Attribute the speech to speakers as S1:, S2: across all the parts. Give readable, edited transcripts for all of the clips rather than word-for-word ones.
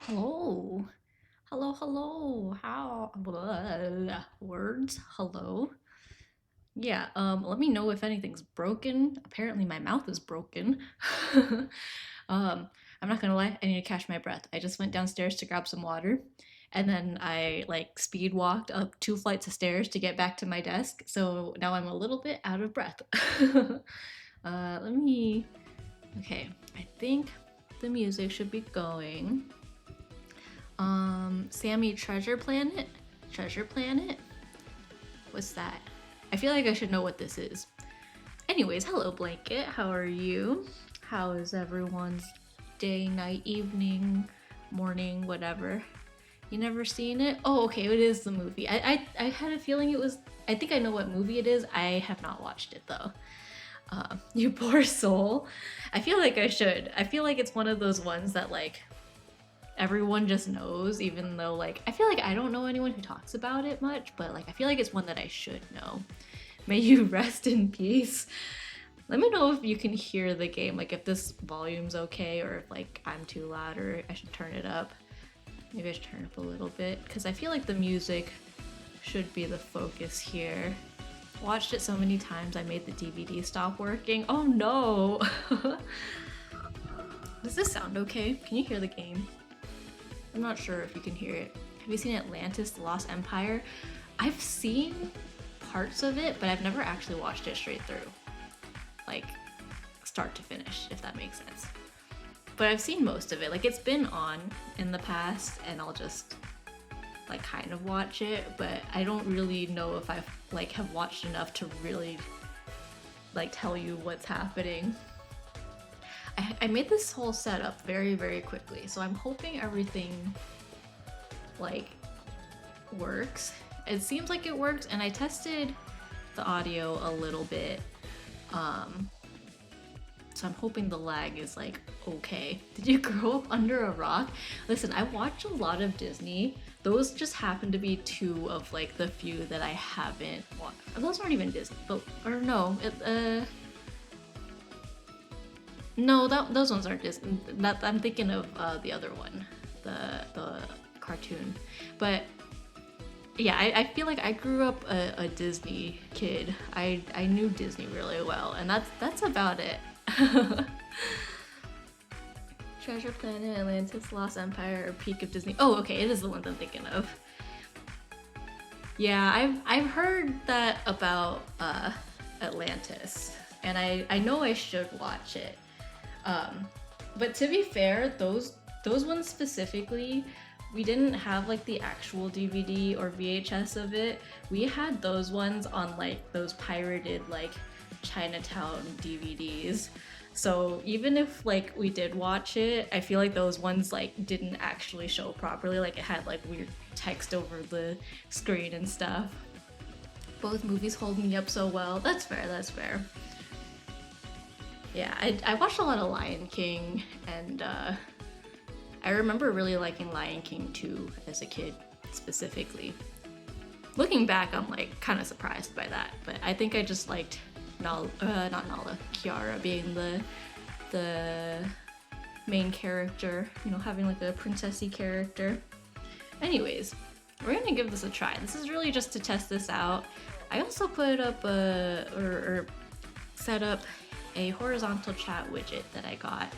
S1: Hello. Hello, hello. How blah, words? Hello. Yeah, let me know if anything's broken. Apparently my mouth is broken. I'm not gonna lie, I need to catch my breath. I just went downstairs to grab some water, and then I like speed walked up 2 flights of stairs to get back to my desk, so now I'm a little bit out of breath. Let me okay, I think the music should be going. Sammy Treasure Planet? Treasure Planet? What's that? I feel like I should know what this is. Anyways, hello Blanket. How are you? How is everyone's day, night, evening, morning, whatever? You never seen it? Oh, okay, it is the movie. I had a feeling it was. I think I know what movie it is. I have not watched it though. You poor soul. I feel like I should. I feel like it's one of those ones that like everyone just knows, even though like I feel like I don't know anyone who talks about it much, but like I feel like it's one that I should know. May you rest in peace. Let me know if you can hear the game, like if this volume's okay or if like I'm too loud or I should turn it up. Maybe I should turn it up a little bit because I feel like the music should be the focus here. Watched it so many times I made the DVD stop working. Oh no! Does this sound okay? Can you hear the game? I'm not sure if you can hear it. Have you seen Atlantis, The Lost Empire? I've seen parts of it, but I've never actually watched it straight through. Like, start to finish, if that makes sense. But I've seen most of it. Like, it's been on in the past, and I'll just, like, kind of watch it, but I don't really know if I've, like, have watched enough to really, like, tell you what's happening. I made this whole setup very, very quickly, so I'm hoping everything like works. It seems like it works, and I tested the audio a little bit, so I'm hoping the lag is like okay. Did you grow up under a rock? Listen, I watch a lot of Disney. Those just happen to be two of like the few that I haven't watched. Those aren't even Disney, but or no, no, those ones aren't Disney. I'm thinking of the other one, the cartoon. But yeah, I feel like I grew up a Disney kid. I knew Disney really well, and that's about it. Treasure Planet, Atlantis, Lost Empire, or Peak of Disney. Oh, okay, it is the one I'm thinking of. Yeah, I've heard that about Atlantis, and I know I should watch it. But to be fair, those ones specifically, we didn't have like the actual DVD or VHS of it. We had those ones on like those pirated like Chinatown DVDs. So even if like we did watch it, I feel like those ones like didn't actually show properly. Like it had like weird text over the screen and stuff. Both movies hold me up so well. That's fair, that's fair. Yeah, I watched a lot of Lion King, and I remember really liking Lion King 2 as a kid, specifically. Looking back, I'm like kind of surprised by that, but I think I just liked not Nala, Kiara being the main character, you know, having like a princessy character. Anyways, we're gonna give this a try. This is really just to test this out. I also put up or set up a horizontal chat widget that I got.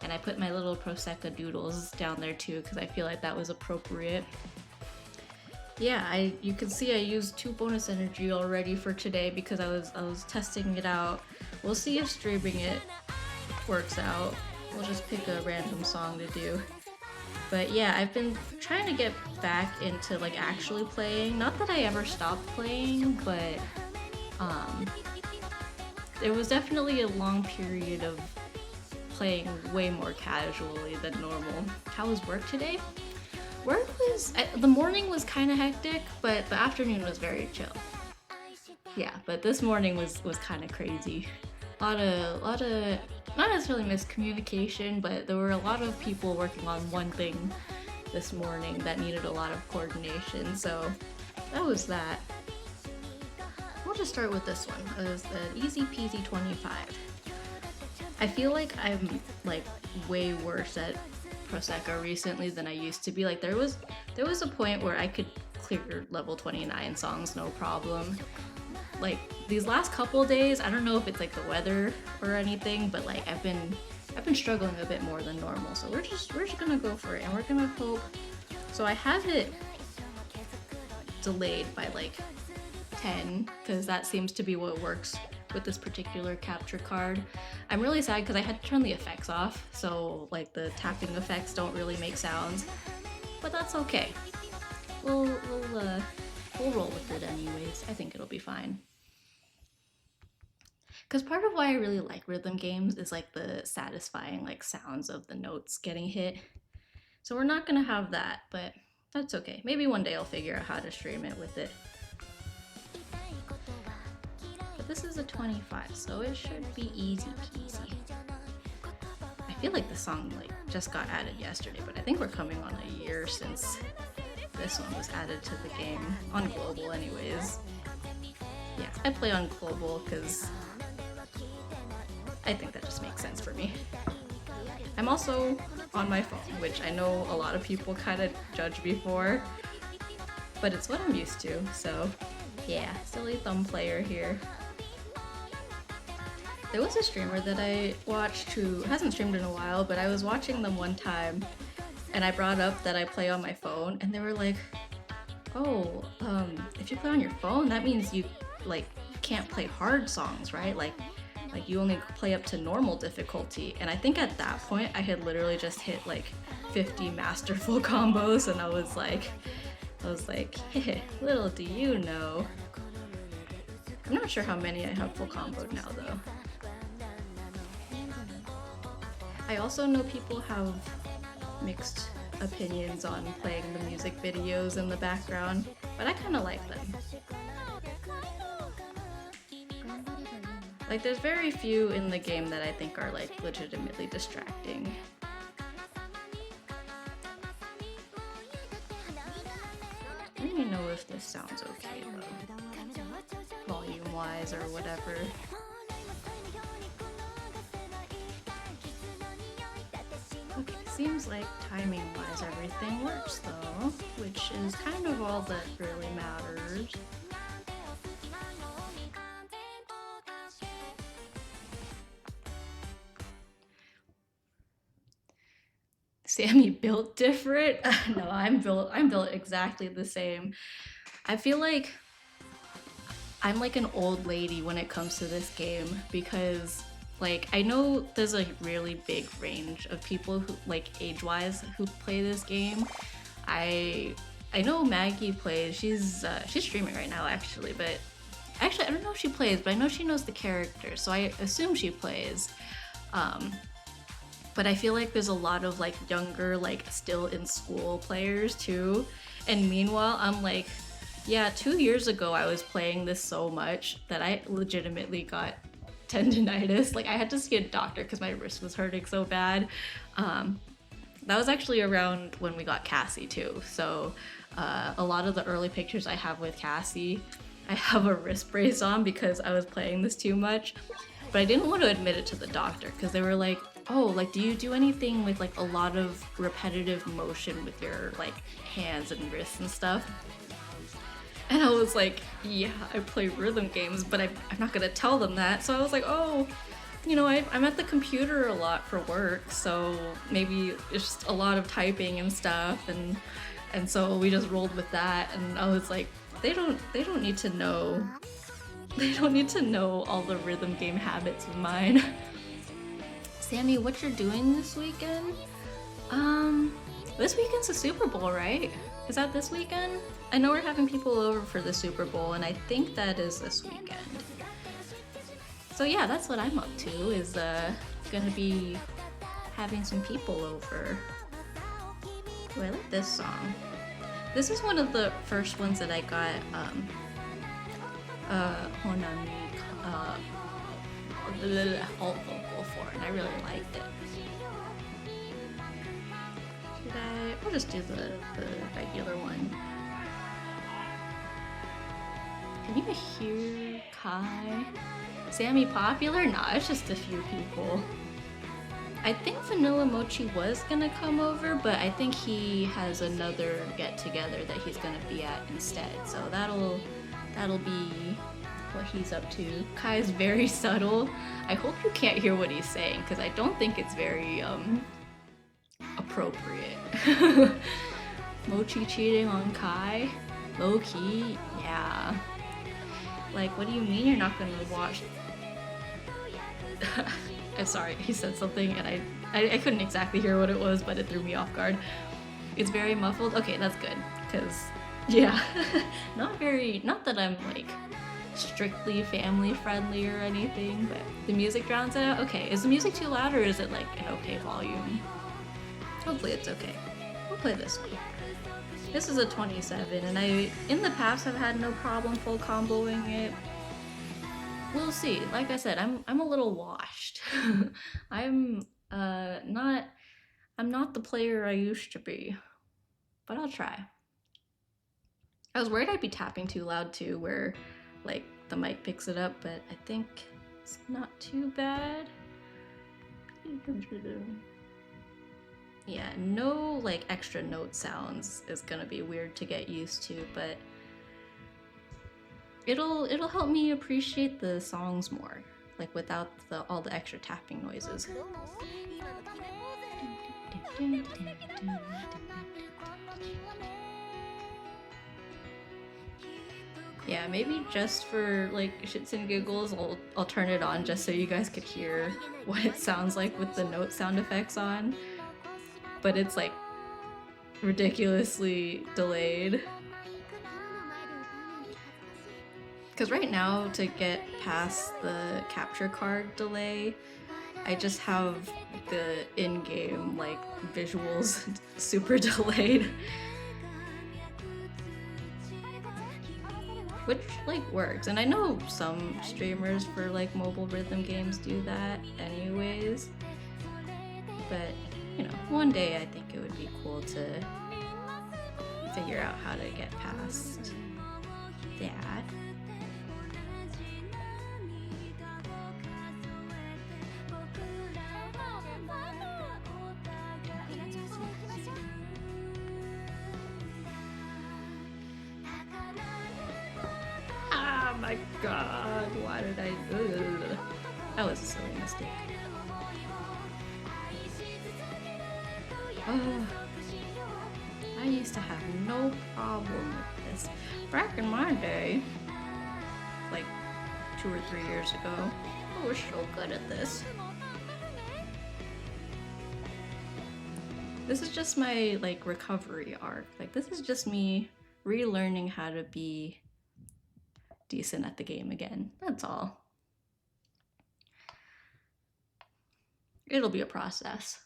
S1: And I put my little Prosecco doodles down there too because I feel like that was appropriate. Yeah, you can see I used 2 bonus energy already for today because I was testing it out. We'll see if streaming it works out. We'll just pick a random song to do. But yeah, I've been trying to get back into like actually playing. Not that I ever stopped playing, but there was definitely a long period of playing way more casually than normal. How was work today? Work was the morning was kind of hectic, but the afternoon was very chill. Yeah, but this morning was kind of crazy. A lot of not necessarily miscommunication, but there were a lot of people working on one thing this morning that needed a lot of coordination. So that was that. We'll just start with this one. It was the easy peasy 25. I feel like I'm like way worse at Prosecco recently than I used to be. Like there was a point where I could clear level 29 songs no problem. Like these last couple days, I don't know if it's like the weather or anything, but like I've been struggling a bit more than normal. So we're just gonna go for it, and we're gonna hope. So I have it delayed by like 10 because that seems to be what works with this particular capture card. I'm really sad because I had to turn the effects off, so like the tapping effects don't really make sounds, but that's okay. We'll roll with it anyways. I think it'll be fine. Because part of why I really like rhythm games is like the satisfying like sounds of the notes getting hit. So we're not gonna have that, but that's okay. Maybe one day I'll figure out how to stream it with it. But this is a 25, so it should be easy peasy. I feel like the song like just got added yesterday, but I think we're coming on a year since this one was added to the game, on global anyways. Yeah, I play on global because I think that just makes sense for me. I'm also on my phone, which I know a lot of people kind of judge me for, but it's what I'm used to, so yeah, silly thumb player here. There was a streamer that I watched who hasn't streamed in a while, but I was watching them one time and I brought up that I play on my phone, and they were like, oh, if you play on your phone, that means you like can't play hard songs, right? Like you only play up to normal difficulty. And I think at that point I had literally just hit like 50 masterful combos, and I was like, hey, little do you know. I'm not sure how many I have full comboed now though. I also know people have mixed opinions on playing the music videos in the background, but I kind of like them. Like there's very few in the game that I think are like legitimately distracting. I don't even know if this sounds okay though, volume wise or whatever. Okay, seems like timing wise everything works though, which is kind of all that really matters. Sammy built different? No, I'm built exactly the same. I feel like I'm like an old lady when it comes to this game because like I know there's a really big range of people who like age-wise who play this game. I know Maggie plays. She's streaming right now actually, but actually I don't know if she plays, but I know she knows the character, so I assume she plays. But I feel like there's a lot of like younger, like still in school players too. And meanwhile, I'm like, yeah, 2 years ago I was playing this so much that I legitimately got tendinitis. Like I had to see a doctor because my wrist was hurting so bad. That was actually around when we got Cassie too. So a lot of the early pictures I have with Cassie, I have a wrist brace on because I was playing this too much. But I didn't want to admit it to the doctor because they were like, oh, like, do you do anything with like a lot of repetitive motion with your like hands and wrists and stuff? And I was like, yeah, I play rhythm games, but I'm not gonna tell them that. So I was like, oh, you know, I'm at the computer a lot for work, so maybe it's just a lot of typing and stuff, and so we just rolled with that. And I was like, they don't need to know. They don't need to know all the rhythm game habits of mine. Sammy, what you're doing this weekend? This weekend's the Super Bowl, right? Is that this weekend? I know we're having people over for the Super Bowl, and I think that is this weekend. So yeah, that's what I'm up to, is gonna be having some people over. Oh, I like this song. This is one of the first ones that I got, Honami, alt vocal for, and I really liked it. I'll just do the regular one. Can you hear Kai? Sammy popular? Nah, it's just a few people. I think Vanilla Mochi was gonna come over, but I think he has another get together that he's gonna be at instead. So that'll be what he's up to. Kai's very subtle. I hope you can't hear what he's saying because I don't think it's very appropriate. Mochi cheating on Kai? Low key? Yeah. Like, what do you mean you're not gonna watch? I'm sorry, he said something and I couldn't exactly hear what it was, but it threw me off guard. It's very muffled. Okay, that's good, because, yeah. Not that I'm, like, strictly family friendly or anything, but the music drowns it out. Okay, is the music too loud or is it, like, an okay volume? Hopefully it's okay. We'll play this one. This is a 27, and I, in the past, have had no problem full comboing it. We'll see. Like I said, I'm a little washed. I'm not the player I used to be, but I'll try. I was worried I'd be tapping too loud too, where like the mic picks it up, but I think it's not too bad. Yeah, no like extra note sounds is gonna be weird to get used to, but it'll help me appreciate the songs more, like without all the extra tapping noises. Yeah, maybe just for like shits and giggles, I'll turn it on just so you guys could hear what it sounds like with the note sound effects on. But it's like ridiculously delayed. Because right now, to get past the capture card delay, I just have the in-game like visuals super delayed. Which like works, and I know some streamers for like mobile rhythm games do that anyways, but you know, one day I think it would be cool to figure out how to get past that. Oh my god, why did I do that? That was a silly mistake. Oh, I used to have no problem with this. Back in my day, like 2 or 3 years ago, I was so good at this. This is just my like recovery arc. Like this is just me relearning how to be decent at the game again. That's all. It'll be a process.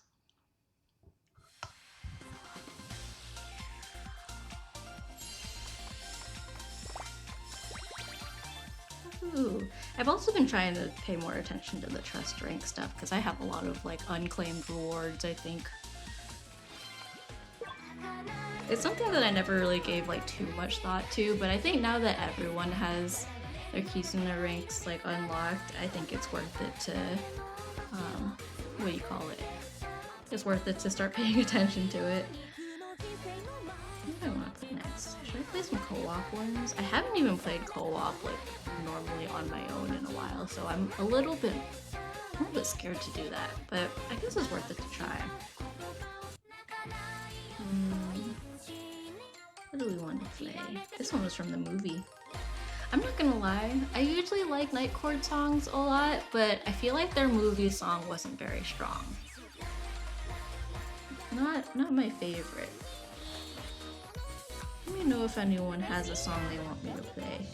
S1: Ooh. I've also been trying to pay more attention to the trust rank stuff because I have a lot of like unclaimed rewards, I think. It's something that I never really gave like too much thought to, but I think now that everyone has their keys and their ranks like unlocked, I think it's worth it to, what do you call it? It's worth it to start paying attention to it. What do I want to play next? Should I play some co-op ones? I haven't even played co-op like normally on my own in a while, so I'm a little bit scared to do that, but I guess it's worth it to try. What do we want to play? This one was from the movie. I'm not gonna lie, I usually like Night Court songs a lot, but I feel like their movie song wasn't very strong. Not my favorite. Let me know if anyone has a song they want me to play.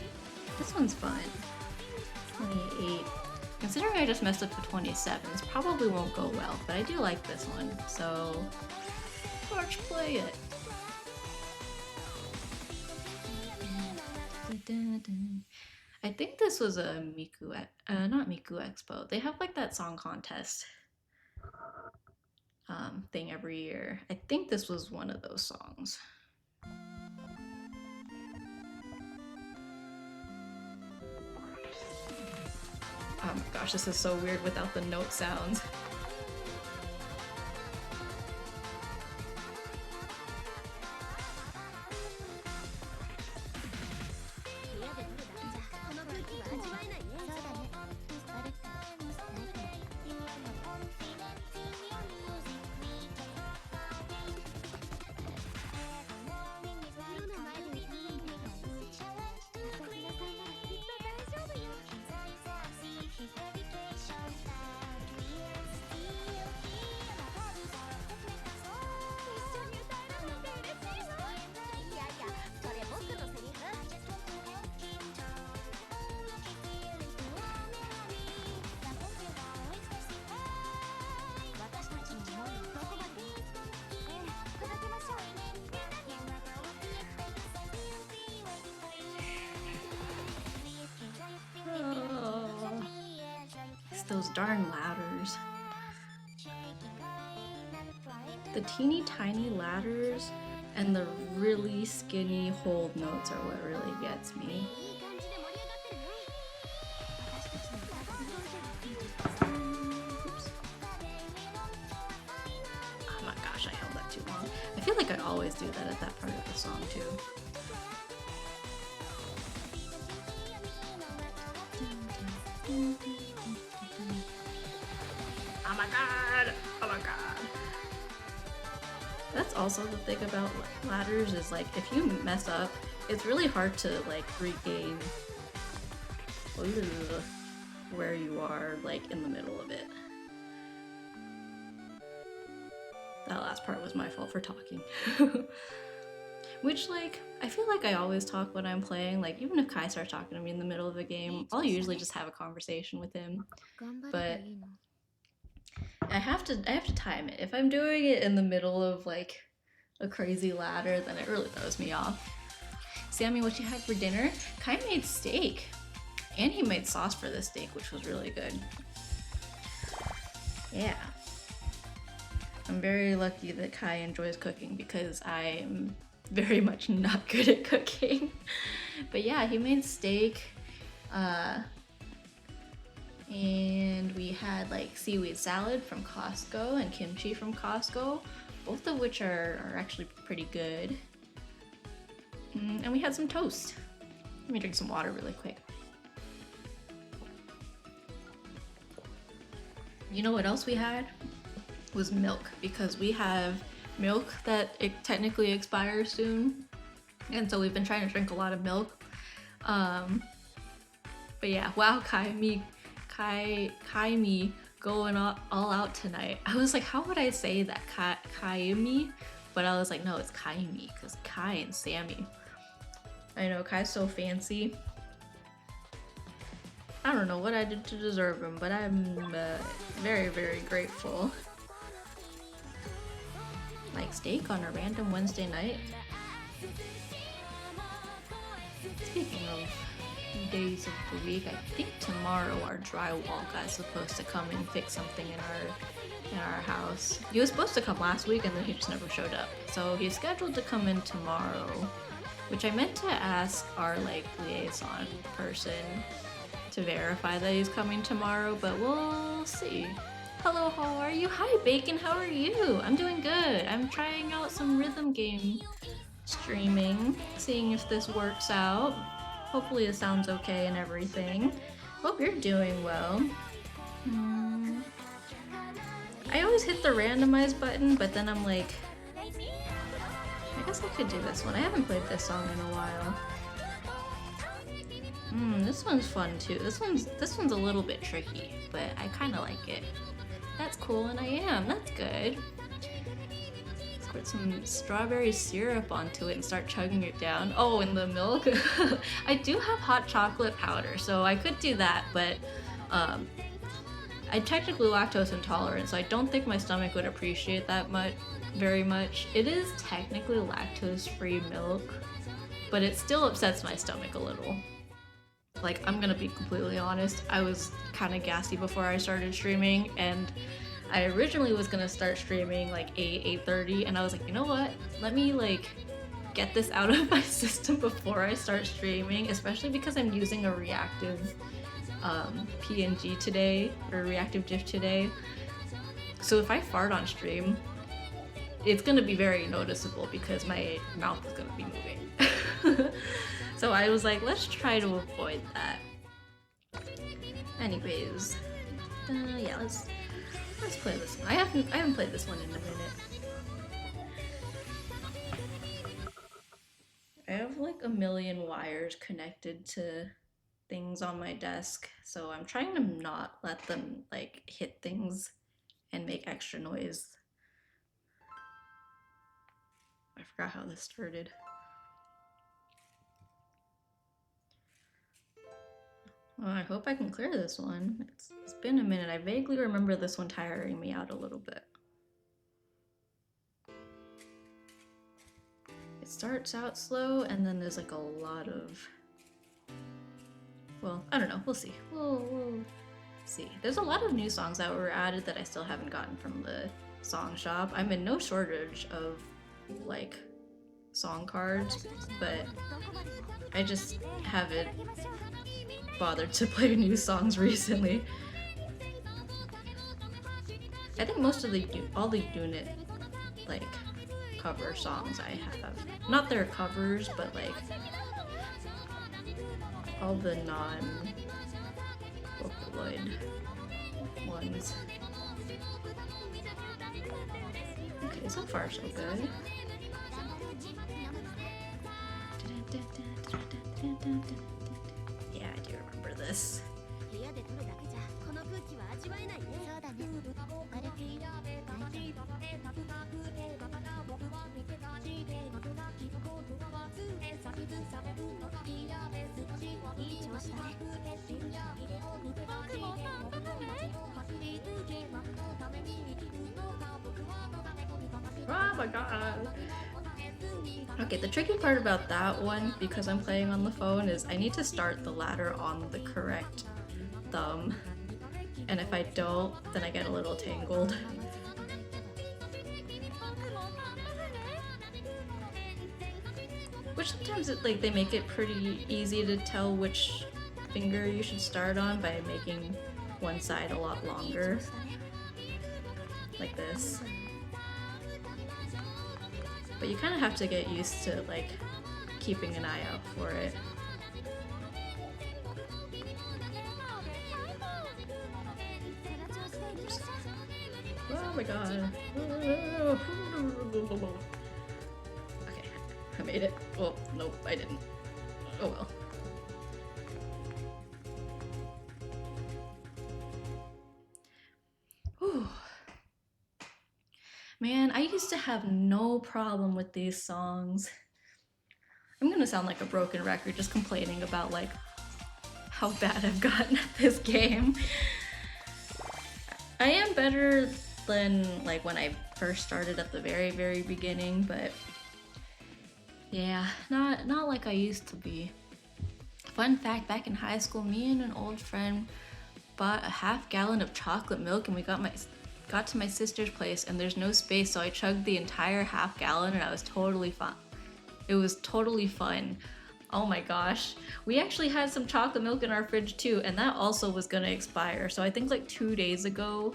S1: This one's fun. 28. Considering I just messed up to 27s, probably won't go well, but I do like this one, so let's play it. I think this was a Miku, not Miku Expo. They have like that song contest thing every year. I think this was one of those songs. Oh my gosh, this is so weird without the note sounds. Those darn ladders. The teeny tiny ladders and the really skinny hold notes are what really gets me. Oops. Oh my gosh, I held that too long. I feel like I always do that at that part of the song too. Oh my god! Oh my god! That's also the thing about ladders is like if you mess up, it's really hard to like regain where you are like in the middle of it. That last part was my fault for talking. Which like, I feel like I always talk when I'm playing, like even if Kai starts talking to me in the middle of a game, I'll usually just have a conversation with him. But I have to time it. If I'm doing it in the middle of like a crazy ladder, then it really throws me off. Sammy, what you had for dinner? Kai made steak. And he made sauce for the steak, which was really good. Yeah. I'm very lucky that Kai enjoys cooking because I'm very much not good at cooking. But yeah, he made steak. And we had like seaweed salad from Costco and kimchi from Costco, both of which are actually pretty good. And we had some toast. Let me drink some water really quick. You know what else we had? Was milk, because we have milk that it technically expires soon. And so we've been trying to drink a lot of milk. But yeah, wow, Kai me going all out tonight. I was like, how would I say that? Kai me? But I was like, no, it's Kai me, because Kai and Sammy. I know, Kai's so fancy. I don't know what I did to deserve him, but I'm very, very grateful. Like steak on a random Wednesday night. Speaking of days of the week, I think tomorrow our drywall guy's supposed to come and fix something in our house. He was supposed to come last week and then he just never showed up. So he's scheduled to come in tomorrow, which I meant to ask our like liaison person to verify that he's coming tomorrow, but we'll see. Hello, how are you? Hi, Bacon, how are you? I'm doing good. I'm trying out some rhythm game streaming, seeing if this works out. Hopefully it sounds okay and everything. Hope you're doing well. I always hit the randomize button, but then I'm like, I guess I could do this one. I haven't played this song in a while. This one's fun too. This one's a little bit tricky, but I kind of like it. That's cool, and I am. That's good. Squirt some strawberry syrup onto it and start chugging it down. Oh, and the milk. I do have hot chocolate powder, so I could do that, but I'm technically lactose intolerant, so I don't think my stomach would appreciate that very much. It is technically lactose-free milk, but it still upsets my stomach a little. Like, I'm gonna be completely honest, I was kind of gassy before I started streaming, and I originally was gonna start streaming like 8:30, and I was like, you know what? Let me like get this out of my system before I start streaming, especially because I'm using a reactive PNG today, or reactive GIF today. So if I fart on stream, it's gonna be very noticeable because my mouth is gonna be moving. So I was like, let's try to avoid that. Anyways, yeah, let's play this one. I haven't played this one in a minute. I have like a million wires connected to things on my desk, so I'm trying to not let them like hit things and make extra noise. I forgot how this started. Well, I hope I can clear this one. It's been a minute. I vaguely remember this one tiring me out a little bit. It starts out slow, and then there's like a lot of... Well, I don't know. We'll see. We'll see. There's a lot of new songs that were added that I still haven't gotten from the song shop. I'm in no shortage of like song cards, but I just haven't bothered to play new songs recently. I think most of all the unit like cover songs I have, not their covers, but like all the non-Vocaloid ones. Okay, so far so good. Yeah, I do remember this. Oh my god. Okay, the tricky part about that one, because I'm playing on the phone, is I need to start the ladder on the correct thumb. And if I don't, then I get a little tangled. Which sometimes like they make it pretty easy to tell which finger you should start on by making one side a lot longer. Like this. But you kind of have to get used to like keeping an eye out for it. Oh my god. Okay, I made it. Well, nope, I didn't. Oh well. Whew. Man, I used to have no problem with these songs. I'm gonna sound like a broken record just complaining about like how bad I've gotten at this game. I am better than like when I first started at the very beginning, but yeah, not like I used to be. Fun fact, back in high school, me and an old friend bought a half-gallon of chocolate milk, and we got to my sister's place and there's no space, so I chugged the entire half-gallon and I was totally fine. It was totally fun. Oh my gosh. We actually had some chocolate milk in our fridge too, and that also was gonna expire. So I think like 2 days ago,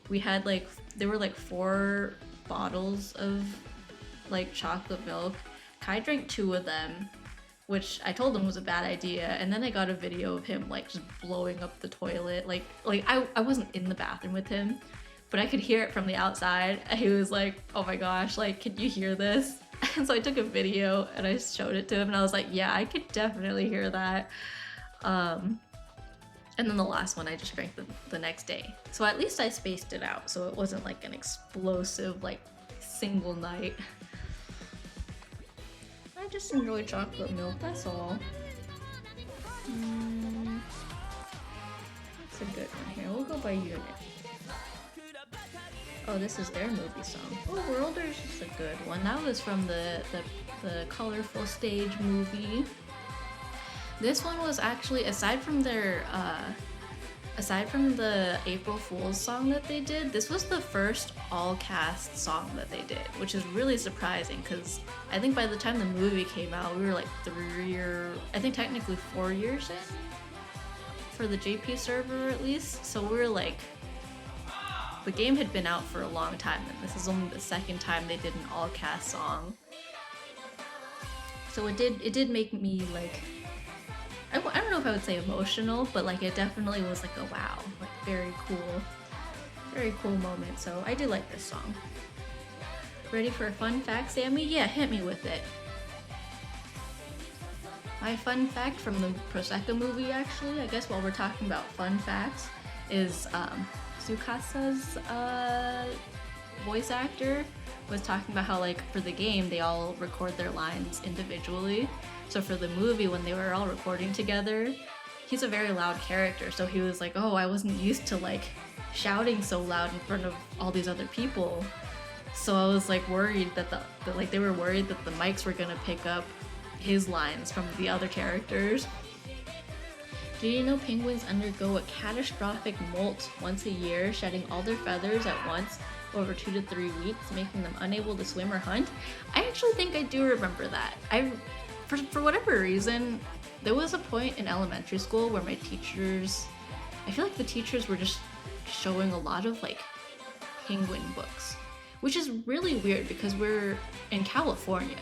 S1: we had like, there were like 4 bottles of like chocolate milk. Kai drank 2 of them, which I told him was a bad idea, and then I got a video of him like just blowing up the toilet. Like I wasn't in the bathroom with him, but I could hear it from the outside. He was like, oh my gosh, like, can you hear this? And so I took a video and I showed it to him and I was like, yeah, I could definitely hear that. And then the last one I just drank the next day. So at least I spaced it out, so it wasn't like an explosive, like, single night. I just enjoy chocolate milk, that's all. That's a good one here. We'll go by unit. Oh, this is their movie song. Oh, Worlders is a good one. That was from the Colorful Stage movie. This one was actually, aside from the April Fool's song that they did, this was the first all-cast song that they did, which is really surprising because I think by the time the movie came out, we were like I think technically 4 years in for the JP server at least. So we were like, the game had been out for a long time, and this is only the second time they did an all-cast song. So it did make me like, I don't know if I would say emotional, but like it definitely was like a wow, like very cool moment. So I do like this song. Ready for a fun fact, Sammy? Yeah, hit me with it. My fun fact from the Prosecco movie, actually, I guess while we're talking about fun facts, is Tsukasa's voice actor was talking about how like for the game they all record their lines individually. So for the movie, when they were all recording together, he's a very loud character, so he was like, oh, I wasn't used to like shouting so loud in front of all these other people. So I was like worried that they were worried that the mics were gonna pick up his lines from the other characters. Do you know penguins undergo a catastrophic molt once a year, shedding all their feathers at once over 2 to 3 weeks, making them unable to swim or hunt? I actually think I do remember that. For whatever reason, there was a point in elementary school where my teachers, I feel like the teachers were just showing a lot of like penguin books, which is really weird because we're in California.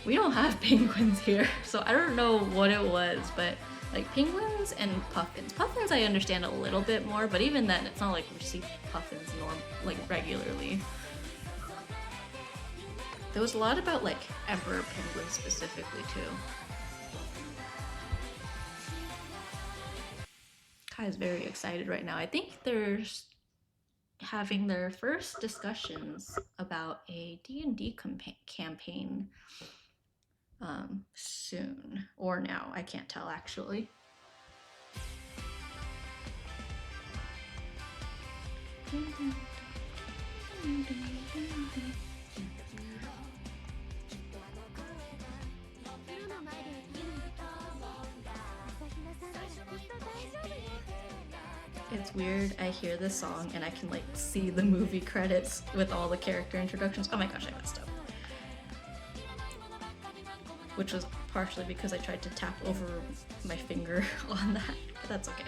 S1: We don't have penguins here, so I don't know what it was, but like penguins and puffins. Puffins I understand a little bit more, but even then it's not like we see puffins regularly. There was a lot about like emperor penguins specifically too. Kai's very excited right now. I think they're having their first discussions about a D&D campaign soon, or now, I can't tell actually. It's weird, I hear this song and I can like see the movie credits with all the character introductions. Oh my gosh, I messed up. Which was partially because I tried to tap over my finger on that, but that's okay.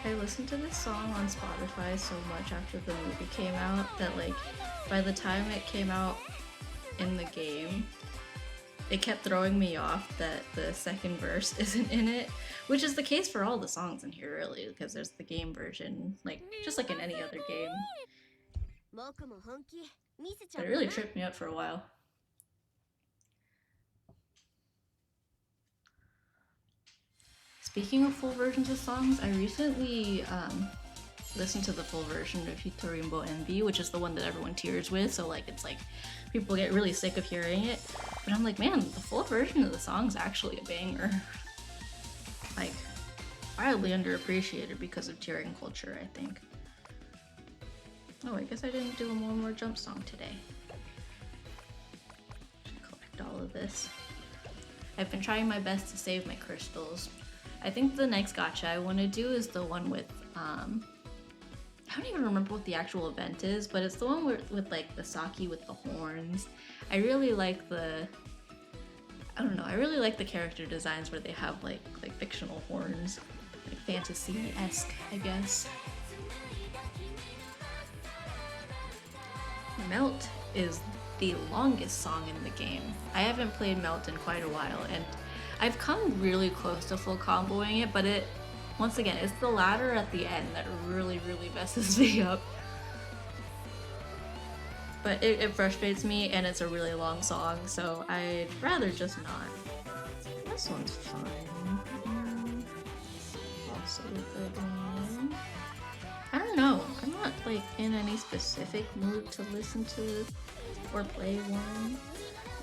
S1: I listened to this song on Spotify so much after the movie came out that like by the time it came out in the game, it kept throwing me off that the second verse isn't in it, which is the case for all the songs in here really, because there's the game version, like just like in any other game. But it really tripped me up for a while. Speaking of full versions of songs, I recently listened to the full version of Hitorimbo Envy, which is the one that everyone tears with, so like it's like people get really sick of hearing it. But I'm like, man, the full version of the song's actually a banger. Like, wildly underappreciated because of tearing culture, I think. Oh, I guess I didn't do a more jump song today. Should collect all of this. I've been trying my best to save my crystals. I think the next gacha I want to do is the one with, I don't even remember what the actual event is, but it's the one with like the Saki with the horns. I really like the, I don't know, I really like the character designs where they have like fictional horns, like fantasy-esque, I guess. Melt is the longest song in the game. I haven't played Melt in quite a while, and I've come really close to full comboing it, but it, once again, it's the ladder at the end that really messes me up. But it frustrates me, and it's a really long song, so I'd rather just not. This one's fine. Also good one. I don't know. I'm not like in any specific mood to listen to or play one.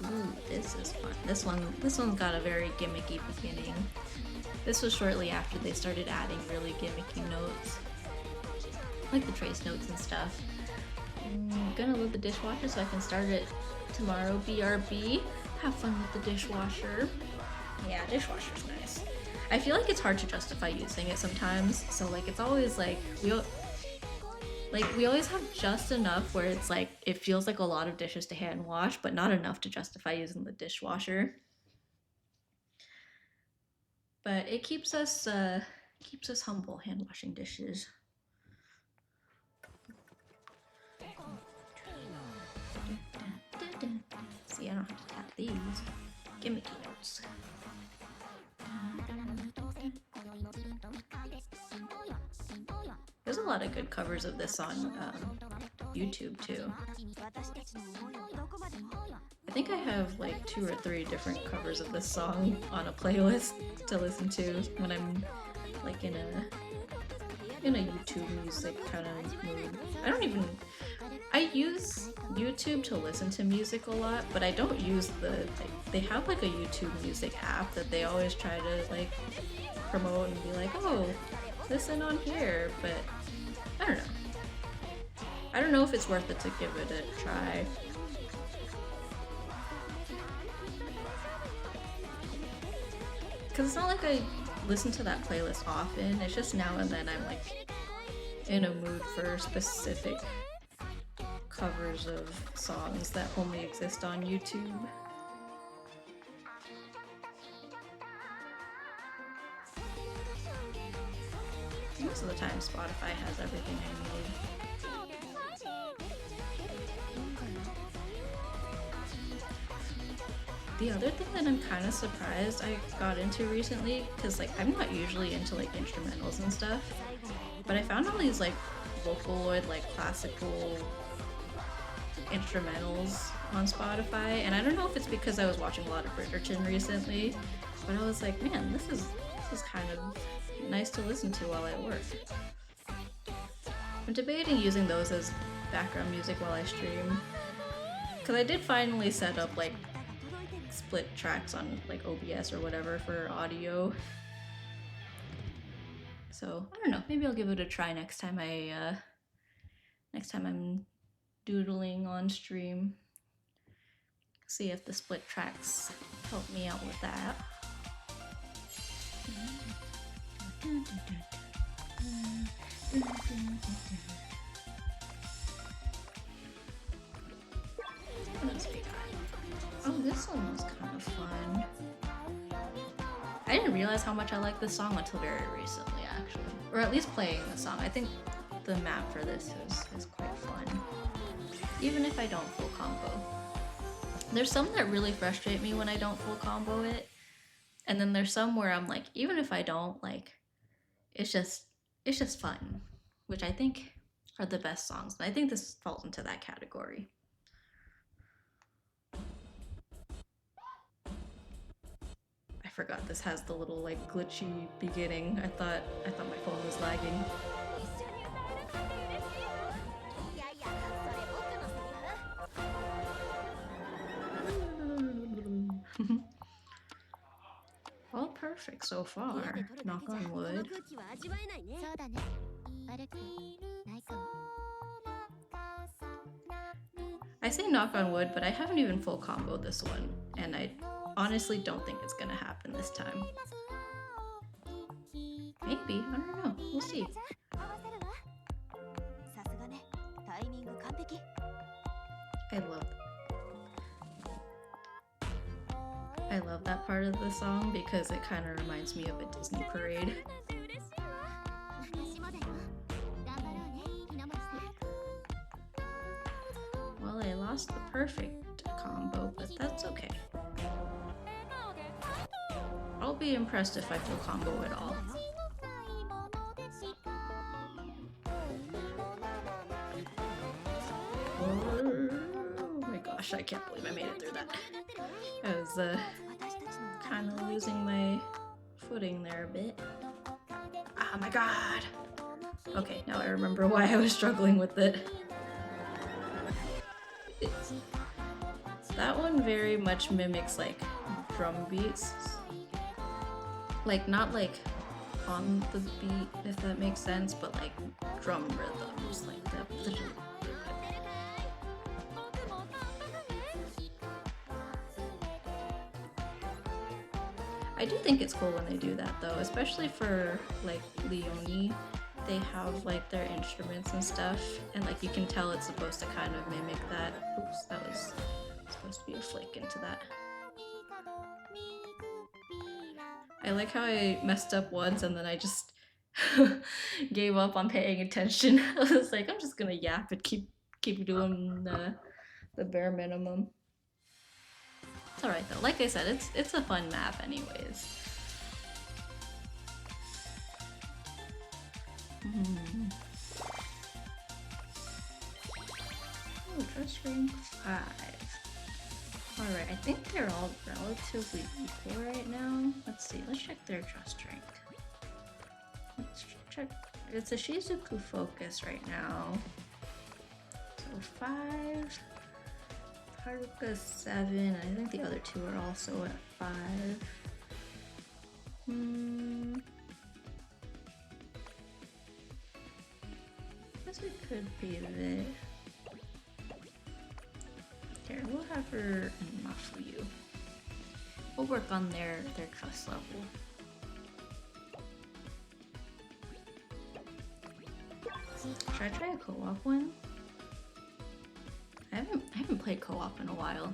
S1: Ooh, this is fun. This one's got a very gimmicky beginning. This was shortly after they started adding really gimmicky notes, like the trace notes and stuff. I'm gonna load the dishwasher so I can start it tomorrow. BRB. Have fun with the dishwasher. Yeah, dishwasher's nice. I feel like it's hard to justify using it sometimes. So like it's always like we always have just enough where it's like it feels like a lot of dishes to hand wash, but not enough to justify using the dishwasher. But it keeps us humble hand washing dishes. See, I don't have to tap these. Gimmicky notes. There's a lot of good covers of this on YouTube too. I think I have like 2 or 3 different covers of this song on a playlist to listen to when I'm like in a YouTube music kind of mood. I use YouTube to listen to music a lot, but I don't use they have like a YouTube music app that they always try to like promote and be like, oh, listen on here, but I don't know. I don't know if it's worth it to give it a try. Because it's not like I listen to that playlist often, it's just now and then I'm like in a mood for specific covers of songs that only exist on YouTube. Most of the time Spotify has everything I need. The other thing that I'm kind of surprised I got into recently, because like I'm not usually into like instrumentals and stuff, but I found all these like Vocaloid, like classical instrumentals on Spotify, and I don't know if it's because I was watching a lot of Bridgerton recently, but I was like, man, this is kind of nice to listen to while I work. I'm debating using those as background music while I stream, because I did finally set up like split tracks on like OBS or whatever for audio. So I don't know, maybe I'll give it a try next time I'm doodling on stream. See if the split tracks help me out with that. What else we got? Oh, this one was kind of fun. I didn't realize how much I liked this song until very recently, actually. Or at least playing the song. I think the map for this is quite fun. Even if I don't full combo. There's some that really frustrate me when I don't full combo it. And then there's some where I'm like, even if I don't, like, it's just fun. Which I think are the best songs. And I think this falls into that category. I forgot this has the little like glitchy beginning. I thought my phone was lagging. All perfect so far. Knock on wood. I say knock on wood, but I haven't even full comboed this one, and I honestly don't think it's gonna happen this time. Maybe, I don't know. We'll see. I love that part of the song because it kind of reminds me of a Disney parade. Well, I lost the perfect combo, but that's okay. I'll be impressed if I full combo it all. Oh my gosh, I can't believe I made it through that. I was kind of losing my footing there a bit. Oh my god! Okay, now I remember why I was struggling with it. That one very much mimics like drum beats. Like not like on the beat, if that makes sense, but like drum rhythms, like the I do think it's cool when they do that though, especially for like Leonie. They have like their instruments and stuff, and like you can tell it's supposed to kind of mimic that. Oops, that was supposed to be a flick into that. I like how I messed up once and then I just gave up on paying attention. I was like, I'm just gonna yap and keep doing the bare minimum. It's alright though. Like I said, it's a fun map anyways. Oh, trust rank 5. Alright, I think they're all relatively equal right now. Let's see, let's check their trust rank. Let's check. It's a Shizuku focus right now. So 5. Haruka's 7. I think the other two are also at 5. I guess it could be that. Here, we'll have her in Mafuyu. We'll work on their trust level. Should I try a co-op one? I haven't played co-op in a while.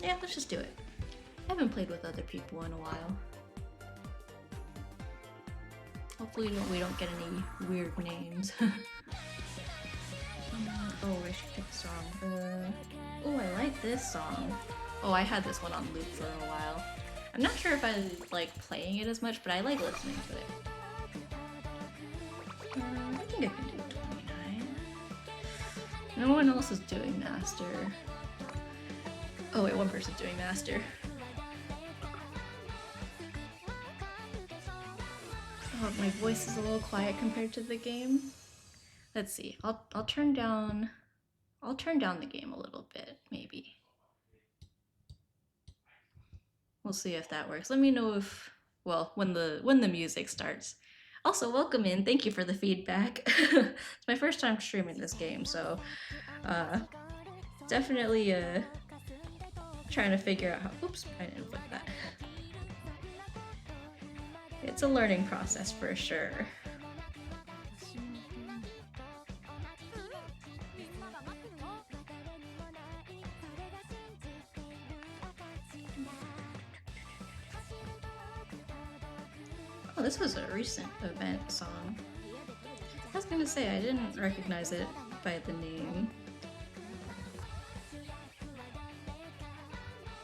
S1: Yeah, let's just do it. I haven't played with other people in a while. Hopefully we don't get any weird names. Oh, I should pick a song. Oh, I like this song. Oh, I had this one on loop for a while. I'm not sure if I like playing it as much, but I like listening to it. I think I can do 29. No one else is doing Master. Oh wait, one person's doing Master. Oh, my voice is a little quiet compared to the game. Let's see. I'll turn down the game a little bit, maybe. We'll see if that works. Let me know if, well, when the music starts. Also, welcome in. Thank you for the feedback. It's my first time streaming this game, so definitely trying to figure out how. Oops, I didn't put that. It's a learning process for sure. Oh, this was a recent event song. I was gonna say, I didn't recognize it by the name.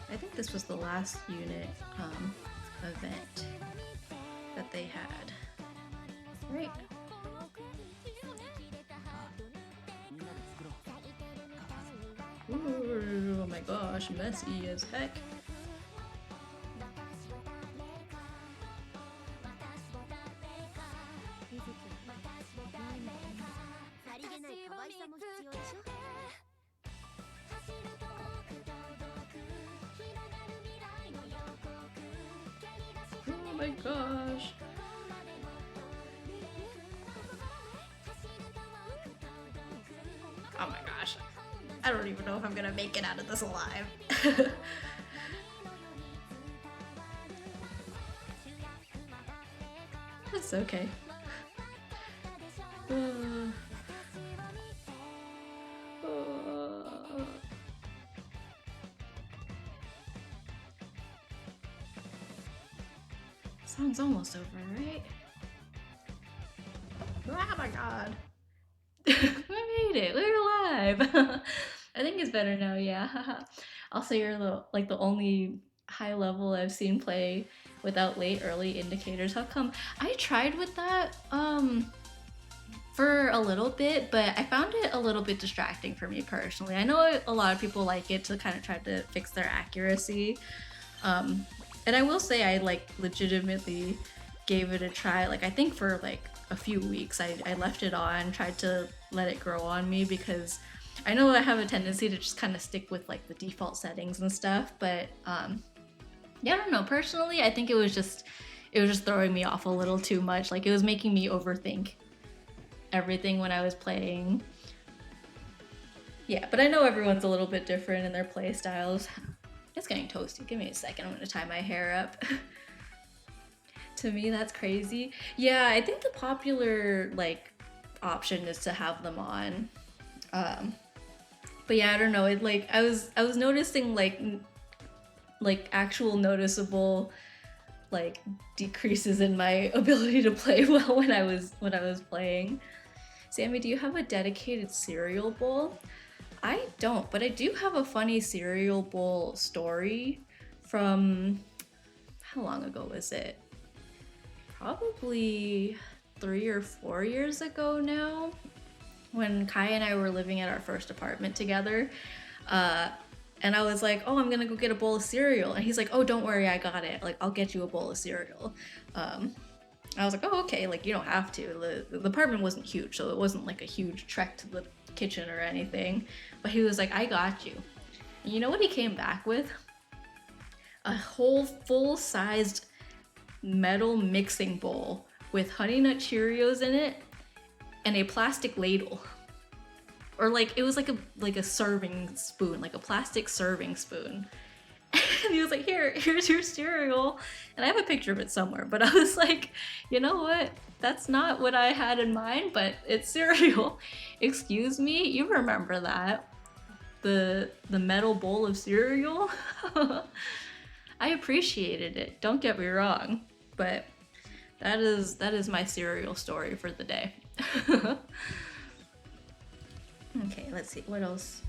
S1: I think this was the last unit event that they had. Right. Ooh, oh my gosh, messy as heck. Oh my gosh. Oh my gosh. I don't even know if I'm gonna make it out of this alive. That's okay. Song's almost over, right? Oh my god. We made it. We're alive. I think it's better now, yeah. Also, you're the only high level I've seen play without late early indicators. How come? I tried with that for a little bit, but I found it a little bit distracting for me personally. I know a lot of people like it to kind of try to fix their accuracy. And I will say I like legitimately gave it a try. Like I think for like a few weeks I left it on, tried to let it grow on me because I know I have a tendency to just kind of stick with like the default settings and stuff, but yeah, I don't know. Personally, I think it was just throwing me off a little too much. Like it was making me overthink everything when I was playing. Yeah, but I know everyone's a little bit different in their play styles. It's getting toasty. Give me a second. I'm gonna tie my hair up. To me, that's crazy. Yeah, I think the popular like option is to have them on. But yeah, I don't know. It like I was noticing like actual noticeable like decreases in my ability to play well when I was playing. Sammy, do you have a dedicated cereal bowl? I don't, but I do have a funny cereal bowl story from how long ago was it? Probably 3 or 4 years ago now, when Kai and I were living at our first apartment together. And I was like, oh, I'm gonna go get a bowl of cereal. And he's like, oh, don't worry, I got it. Like, I'll get you a bowl of cereal. I was like, oh, okay, like, you don't have to. The apartment wasn't huge, so it wasn't like a huge trek to the kitchen or anything. But he was like, I got you. And you know what he came back with? A whole full-sized metal mixing bowl with Honey Nut Cheerios in it and a plastic ladle. Or like, it was like a serving spoon, like a plastic serving spoon. And he was like, here's your cereal. And I have a picture of it somewhere, but I was like, you know what? That's not what I had in mind, but it's cereal. Excuse me? You remember that? The metal bowl of cereal? I appreciated it, don't get me wrong, but that is my cereal story for the day. Okay, let's see, what else?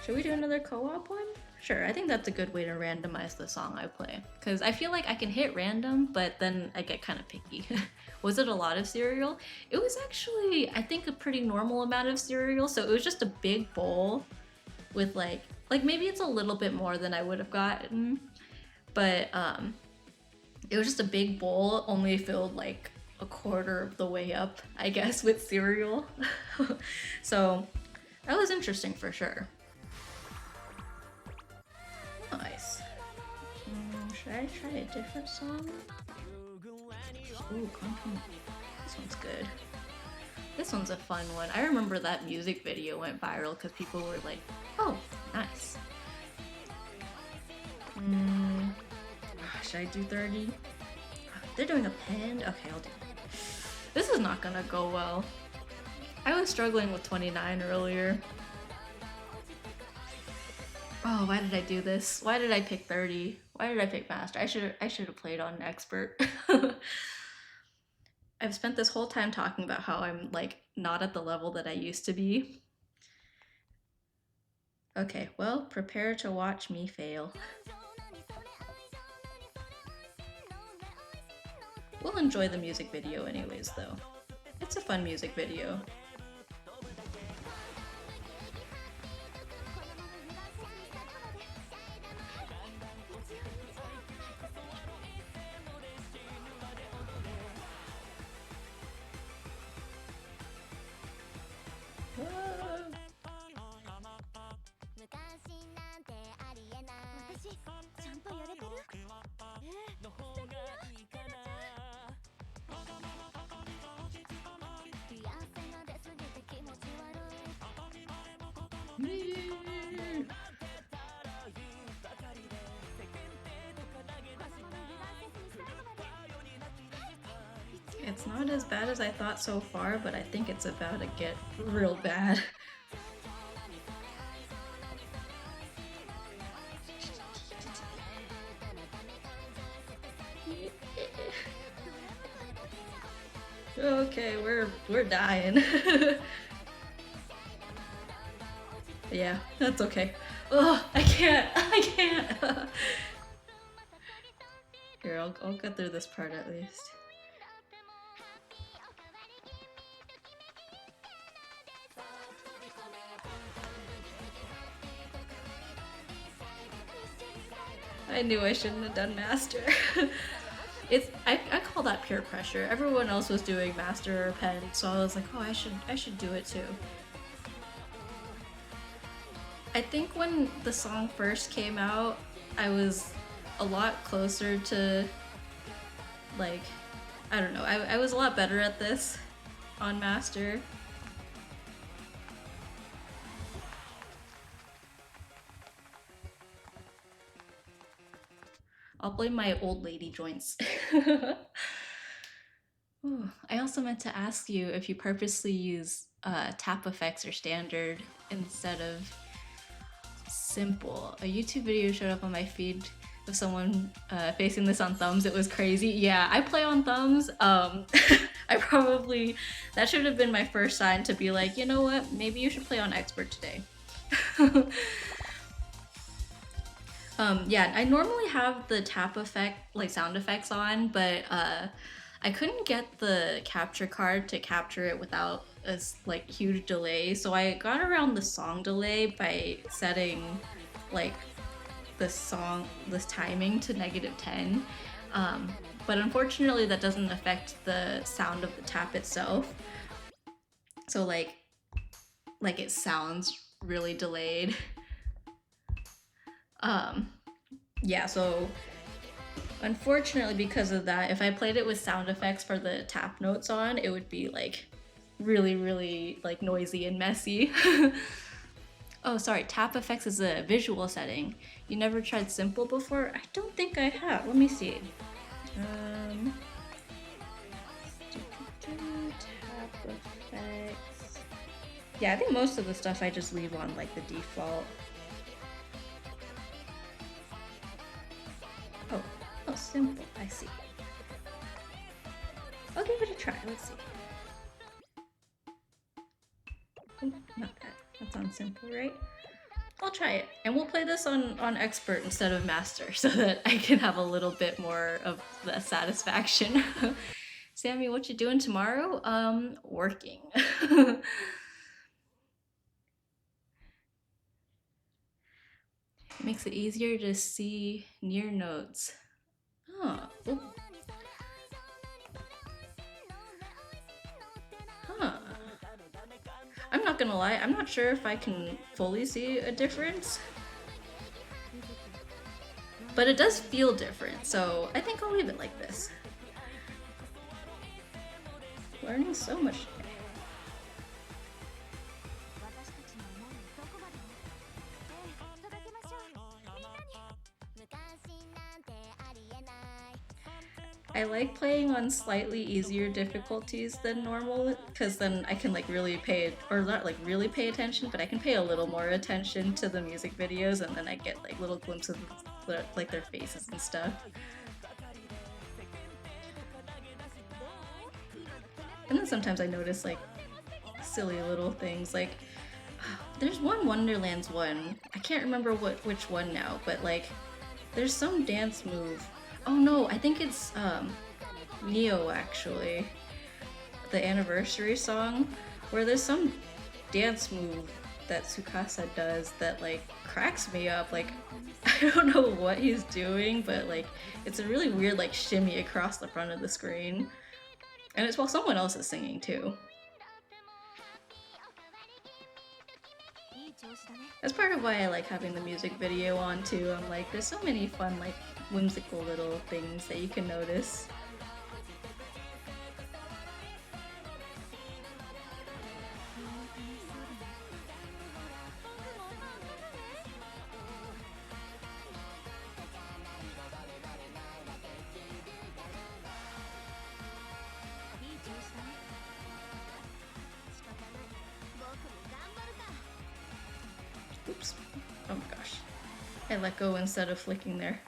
S1: Should we do another co-op one? Sure, I think that's a good way to randomize the song I play. Because I feel like I can hit random, but then I get kind of picky. Was it a lot of cereal? It was actually, I think, a pretty normal amount of cereal. So it was just a big bowl with like maybe it's a little bit more than I would have gotten. But it was just a big bowl, only filled like a quarter of the way up, I guess, with cereal. So that was interesting for sure. Nice. Should I try a different song? Ooh, this one's good. This one's a fun one. I remember that music video went viral because people were like, oh, nice. Should I do 30? They're doing a pen? Okay, I'll do it. This is not gonna go well. I was struggling with 29 earlier. Oh, why did I do this? Why did I pick 30? Why did I pick Master? I should have played on Expert. I've spent this whole time talking about how I'm like not at the level that I used to be. Okay, well, prepare to watch me fail. We'll enjoy the music video anyways, though. It's a fun music video. It's not as bad as I thought so far, but I think it's about to get real bad. Okay, we're dying. Yeah, that's okay. Oh, I can't. Here, I'll get through this part at least. I knew I shouldn't have done Master. I call that peer pressure. Everyone else was doing Master or Pen, so I was like, oh, I should do it too. I think when the song first came out, I was a lot closer to, like, I don't know, I was a lot better at this on Master. I'll play my old lady joints. Ooh, I also meant to ask you if you purposely use tap effects or standard instead of simple. A YouTube video showed up on my feed of someone facing this on thumbs. It was crazy. Yeah, I play on thumbs. I probably, that should have been my first sign to be like, you know what, maybe you should play on expert today. Yeah, I normally have the tap effect, like sound effects on, but I couldn't get the capture card to capture it without a like huge delay. So I got around the song delay by setting like this timing to -10. But unfortunately that doesn't affect the sound of the tap itself. So like it sounds really delayed. Yeah, so unfortunately because of that, if I played it with sound effects for the tap notes on, it would be like really like noisy and messy. Oh, sorry, tap effects is a visual setting. You never tried simple before? I don't think I have. Let me see. Tap effects. Yeah, I think most of the stuff I just leave on like the default. Oh, simple, I see. I'll give it a try, let's see. Oh, not that. That's on simple, right? I'll try it. And we'll play this on expert instead of master so that I can have a little bit more of the satisfaction. Sammy, what you doing tomorrow? Working. It makes it easier to see near notes. Huh. Oh. Huh. I'm not gonna lie, I'm not sure if I can fully see a difference. But it does feel different, so I think I'll leave it like this. Learning so much today. I like playing on slightly easier difficulties than normal because then I can like really pay, or not like really pay attention, but I can pay a little more attention to the music videos and then I get like little glimpses of like their faces and stuff. And then sometimes I notice like silly little things like there's one Wonderlands one, I can't remember which one now, but like there's some dance move. Oh no, I think it's Neo actually, the anniversary song, where there's some dance move that Tsukasa does that like cracks me up. Like I don't know what he's doing, but like it's a really weird like shimmy across the front of the screen. And it's while someone else is singing too. That's part of why I like having the music video on too. I'm like, there's so many fun, like, whimsical little things that you can notice. Oops. Oh my gosh. I let go instead of flicking there.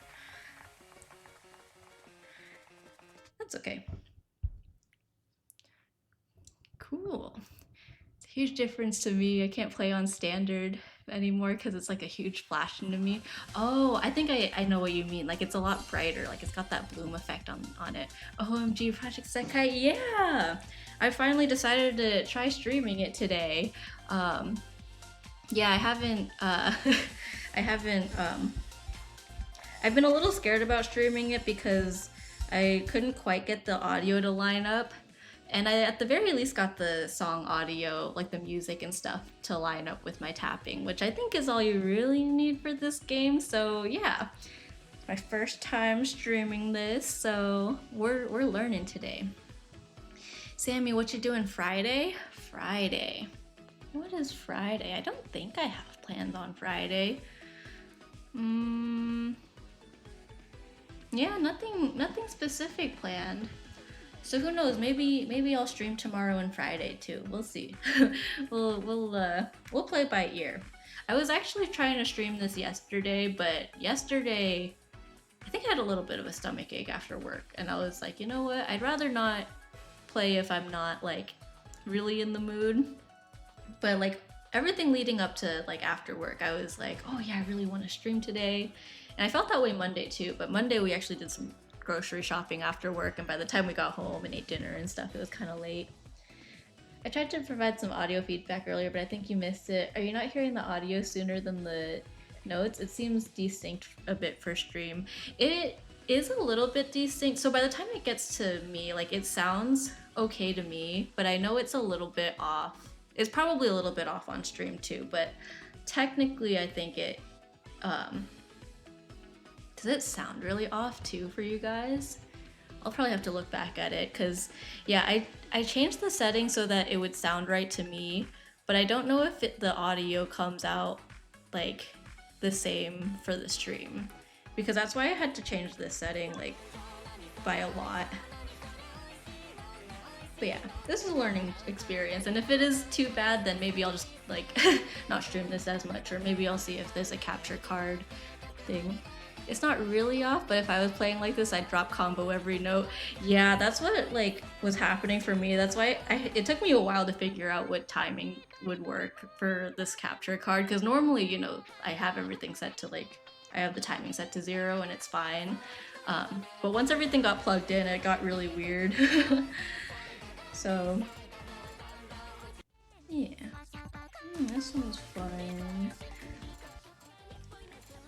S1: That's okay. Cool. It's a huge difference to me. I can't play on standard anymore because it's like a huge flash into me. Oh, I think I know what you mean. Like it's a lot brighter. Like it's got that bloom effect on it. OMG, Project Sekai, yeah! I finally decided to try streaming it today. Yeah, I haven't, I've been a little scared about streaming it because I couldn't quite get the audio to line up. And I, at the very least, got the song audio, like the music and stuff, to line up with my tapping, which I think is all you really need for this game. So yeah, it's my first time streaming this, so we're learning today. Sammy, what you doing Friday? Friday. What is Friday? I don't think I have plans on Friday. Yeah, nothing specific planned. So who knows? Maybe I'll stream tomorrow and Friday too. We'll see. We'll play by ear. I was actually trying to stream this yesterday, but yesterday I think I had a little bit of a stomach ache after work, and I was like, you know what? I'd rather not play if I'm not like really in the mood. But like everything leading up to like after work, I was like, oh yeah, I really want to stream today. And I felt that way Monday too, but Monday we actually did some grocery shopping after work, and by the time we got home and ate dinner and stuff, it was kind of late. I tried to provide some audio feedback earlier, but I think you missed it. Are you not hearing the audio sooner than the notes? It seems distinct a bit for stream. It is a little bit distinct, so by the time it gets to me, like it sounds okay to me, but I know it's a little bit off. It's probably a little bit off on stream too, but technically I think it, does it sound really off too for you guys? I'll probably have to look back at it, because yeah, I changed the settings so that it would sound right to me, but I don't know if the audio comes out like the same for the stream, because that's why I had to change this setting like by a lot. But yeah, this is a learning experience, and if it is too bad, then maybe I'll just like not stream this as much, or maybe I'll see if there's a capture card thing. It's not really off, but if I was playing like this, I'd drop combo every note. Yeah, that's what like was happening for me. That's why it took me a while to figure out what timing would work for this capture card, because normally, you know, I have everything set to like, I have the timing set to 0 and it's fine. But once everything got plugged in, it got really weird. So, yeah. This one's fun.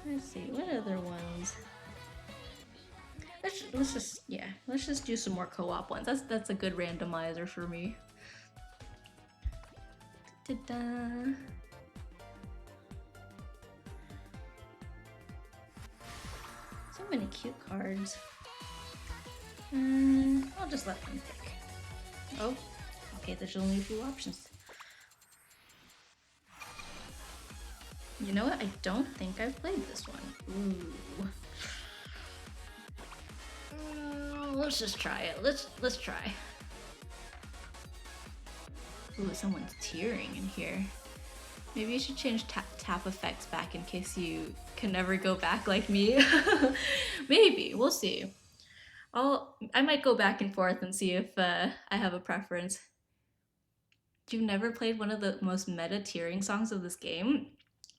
S1: Let's see, what other ones? Let's just do some more co-op ones. That's a good randomizer for me. Da-da. So many cute cards. I'll just let them pick. Oh, okay, there's only a few options. You know what? I don't think I've played this one. Ooh. Let's just try it. Let's try. Ooh, someone's tearing in here. Maybe you should change tap effects back in case you can never go back like me. Maybe, we'll see. I might go back and forth and see if I have a preference. You've never played one of the most meta tearing songs of this game?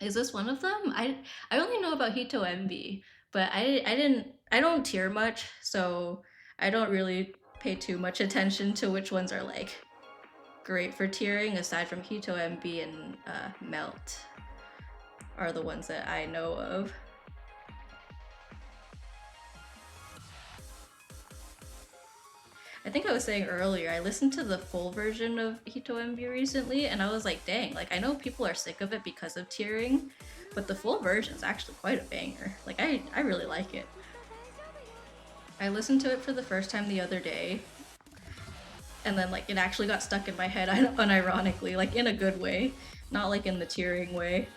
S1: Is this one of them? I only know about Hito Envy, but I don't tear much, so I don't really pay too much attention to which ones are like great for tearing, aside from Hito Envy and Melt are the ones that I know of. I think I was saying earlier, I listened to the full version of Hito Envy recently, and I was like, dang, like I know people are sick of it because of tearing, but the full version is actually quite a banger. Like I really like it. I listened to it for the first time the other day, and then like it actually got stuck in my head unironically, like in a good way, not like in the tearing way.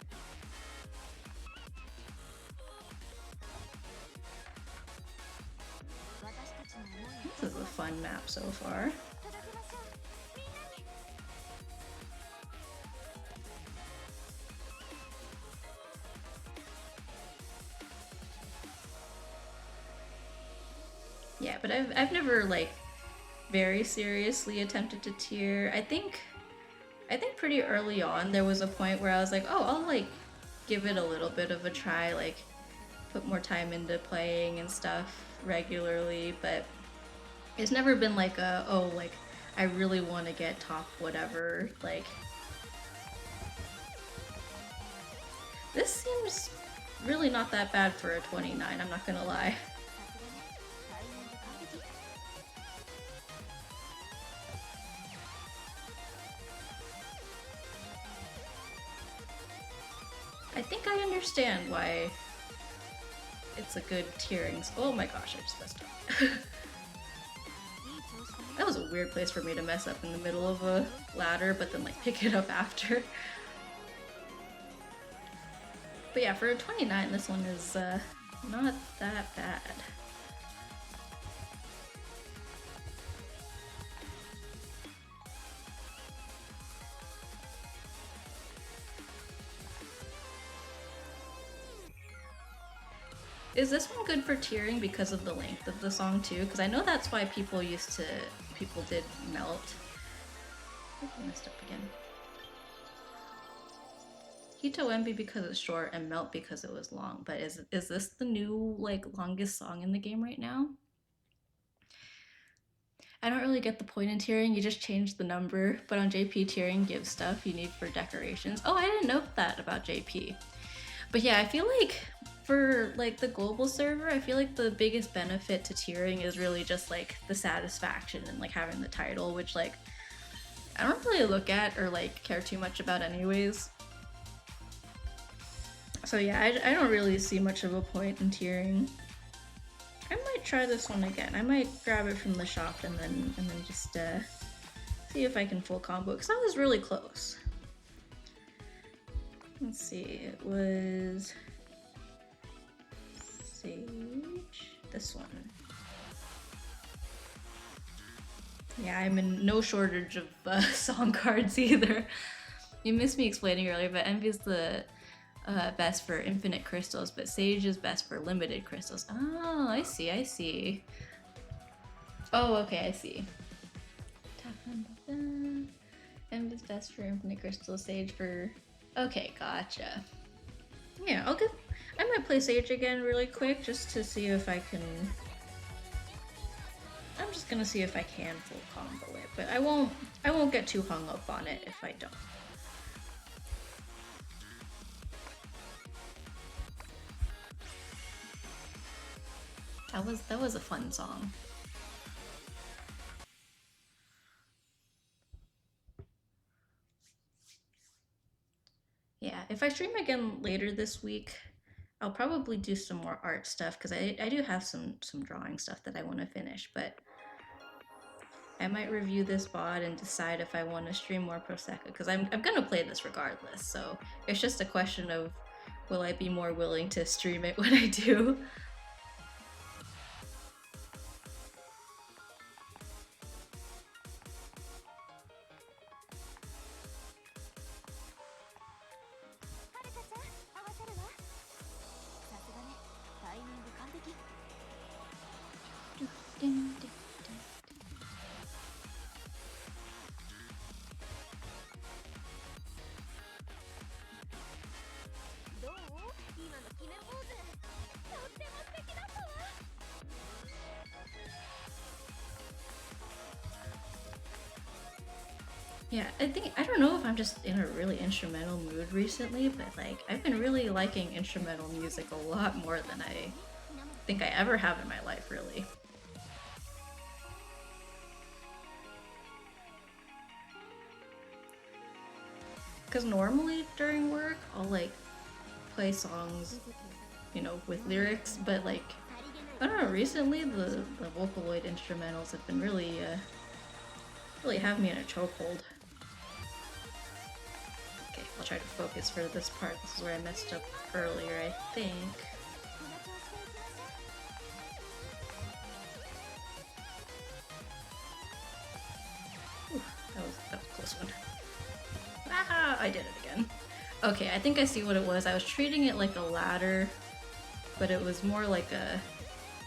S1: This is a fun map so far. Yeah, but I've never like very seriously attempted to tear. I think pretty early on there was a point where I was like, oh, I'll like give it a little bit of a try, like put more time into playing and stuff regularly, but it's never been like a, oh, like I really want to get top whatever. Like this seems really not that bad for a 29, I'm not gonna lie. I think I understand why it's a good tearing. Oh my gosh, I just messed up. That was a weird place for me to mess up in the middle of a ladder, but then like pick it up after. But yeah, for a 29, this one is not that bad. Is this one good for tiering because of the length of the song too? Because I know that's why people did Melt. I messed up again. Hito Envy because it's short and Melt because it was long. But is this the new like longest song in the game right now? I don't really get the point in tiering. You just change the number, but on JP tiering gives stuff you need for decorations. Oh, I didn't know that about JP. But yeah, I feel like for like the global server, I feel like the biggest benefit to tiering is really just like the satisfaction and like having the title, which like I don't really look at or like care too much about anyways. So yeah, I don't really see much of a point in tiering. I might try this one again. I might grab it from the shop and then just see if I can full combo, because that was really close. Let's see, it was Sage, this one. Yeah, I'm in no shortage of song cards either. You missed me explaining earlier, but Envy's the best for infinite crystals, but Sage is best for limited crystals. Oh, I see. Oh, okay, I see. Envy's best for infinite crystals, Sage for... Okay, gotcha. Yeah, I might play Sage again really quick just to see if I can... I'm just gonna see if I can full combo it, but I won't get too hung up on it if I don't. That was a fun song. Yeah, if I stream again later this week, I'll probably do some more art stuff because I do have some drawing stuff that I want to finish, but I might review this VOD and decide if I want to stream more Prosecco, because I'm gonna play this regardless, so it's just a question of will I be more willing to stream it when I do. Yeah, I don't know if I'm just in a really instrumental mood recently, but like I've been really liking instrumental music a lot more than I think I ever have in my life, really. Because normally during work, I'll like play songs, you know, with lyrics, but like, I don't know, recently the Vocaloid instrumentals have been really have me in a chokehold. Okay, I'll try to focus for this part. This is where I messed up earlier, I think. Ooh, that was a close one. Ah, I did it again. Okay, I think I see what it was. I was treating it like a ladder, but it was more like a...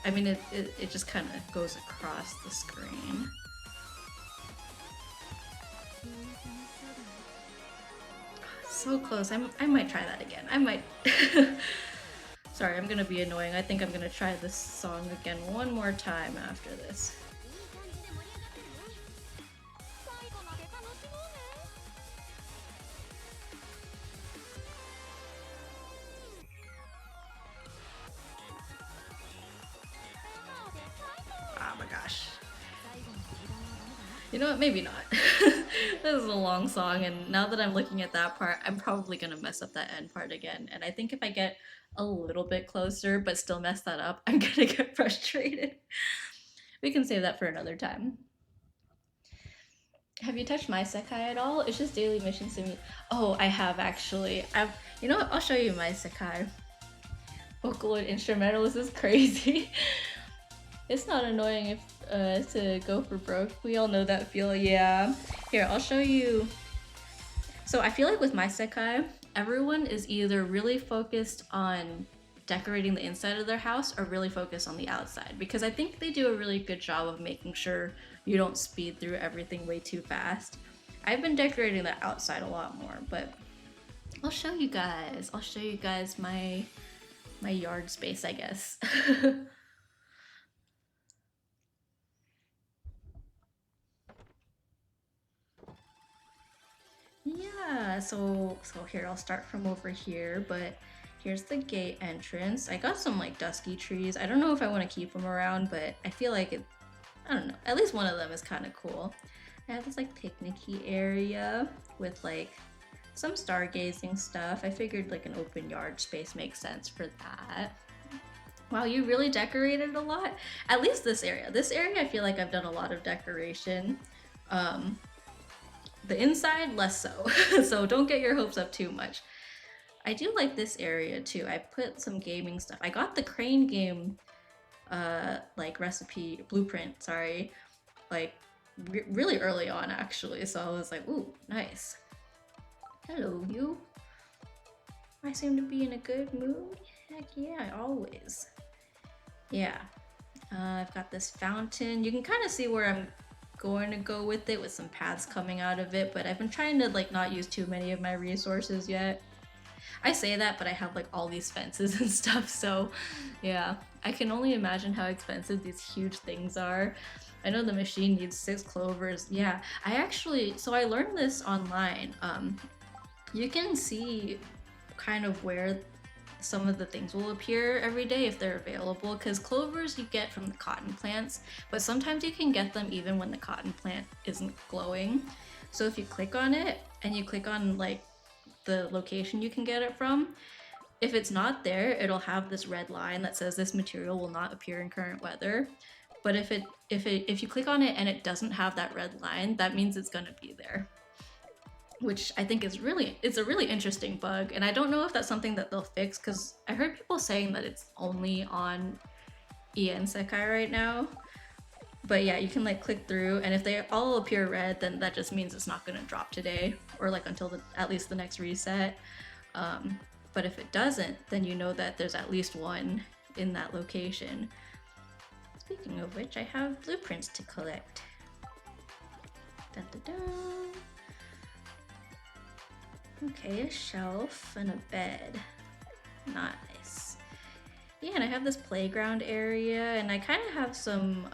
S1: I mean, it just kind of goes across the screen. So close. I might try that again. I might... Sorry, I'm gonna be annoying. I think I'm gonna try this song again one more time after this. Oh my gosh. You know what? Maybe not. This is a long song, and now that I'm looking at that part, I'm probably gonna mess up that end part again. And I think if I get a little bit closer but still mess that up, I'm gonna get frustrated. We can save that for another time. Have you touched my Sekai at all? It's just daily mission simu. Oh, I have actually. You know what? I'll show you my Sekai. Vocaloid instrumental. This is crazy. It's not annoying if to go for broke. We all know that feel. Yeah. Here, I'll show you. So I feel like with my Sekai, everyone is either really focused on decorating the inside of their house or really focus on the outside, because I think they do a really good job of making sure you don't speed through everything way too fast. I've been decorating the outside a lot more, but I'll show you guys. I'll show you guys my yard space, I guess. Yeah, so here I'll start from over here, but here's the gate entrance. I got some like dusky trees. I don't know if I want to keep them around, but I feel like it, I don't know, at least one of them is kind of cool. I have this like picnicky area with like some stargazing stuff. I figured like an open yard space makes sense for that. Wow, you really decorated a lot. At least this area. This area I feel like I've done a lot of decoration. The inside, less so. So don't get your hopes up too much. I do like this area too. I put some gaming stuff. I got the crane game like recipe blueprint, sorry, like really early on actually. So I was like, ooh, nice. Hello, you. I seem to be in a good mood. Heck yeah, always. Yeah. I've got this fountain. You can kind of see where I'm going to go with it, with some paths coming out of it, but I've been trying to like not use too many of my resources yet. I say that, but I have like all these fences and stuff, so yeah. I can only imagine how expensive these huge things are. I know the machine needs 6 clovers. Yeah, I actually, so I learned this online. You can see kind of where some of the things will appear every day if they're available, because clovers you get from the cotton plants, but sometimes you can get them even when the cotton plant isn't glowing. So if you click on it and you click on like the location you can get it from, if it's not there, it'll have this red line that says this material will not appear in current weather. But if you click on it and it doesn't have that red line, that means it's gonna be there, which I think is it's a really interesting bug. And I don't know if that's something that they'll fix, because I heard people saying that it's only on EN Sekai right now. But yeah, you can like click through, and if they all appear red, then that just means it's not gonna drop today, or like until at least the next reset. But if it doesn't, then you know that there's at least one in that location. Speaking of which, I have blueprints to collect. Dun, dun, dun. Okay, a shelf and a bed. Nice. Yeah, and I have this playground area, and I kind of have some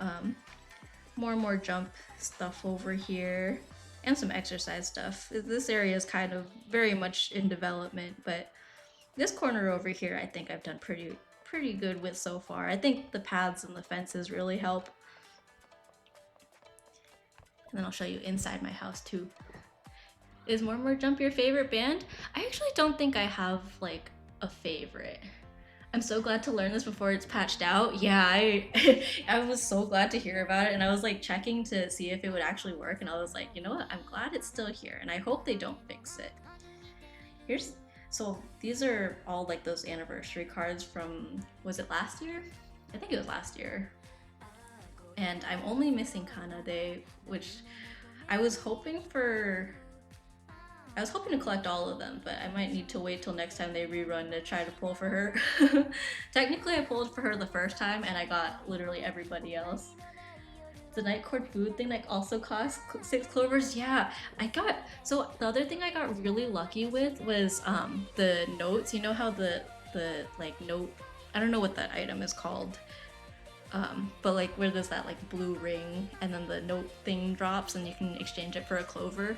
S1: more jump stuff over here, and some exercise stuff. This area is kind of very much in development, but this corner over here I think I've done pretty good with so far. I think the paths and the fences really help. And then I'll show you inside my house too. Is More Jump your favorite band? I actually don't think I have like a favorite. I'm so glad to learn this before it's patched out. Yeah, I was so glad to hear about it, and I was like checking to see if it would actually work, and I was like, you know what, I'm glad it's still here, and I hope they don't fix it. So these are all like those anniversary cards from, was it last year? I think it was last year. And I'm only missing Kanade, which I was hoping to collect all of them, but I might need to wait till next time they rerun to try to pull for her. Technically, I pulled for her the first time, and I got literally everybody else. The night court food thing like also cost 6 clovers. Yeah, so the other thing I got really lucky with was the notes. You know how the like note, I don't know what that item is called, but like where there's that like blue ring and then the note thing drops and you can exchange it for a clover.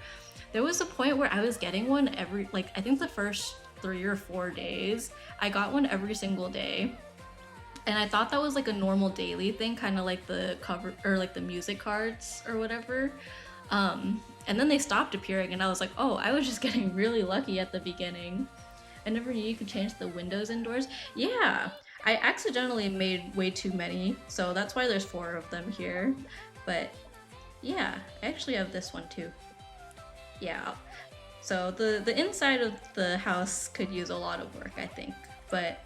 S1: There was a point where I was getting one every, like I think the first 3 or 4 days I got one every single day. And I thought that was like a normal daily thing, kind of like the cover or like the music cards or whatever. And then they stopped appearing, and I was like, oh, I was just getting really lucky at the beginning. I never knew you could change the windows indoors. Yeah, I accidentally made way too many, so that's why there's 4 of them here. But yeah, I actually have this one too. Yeah, so the inside of the house could use a lot of work, I think, but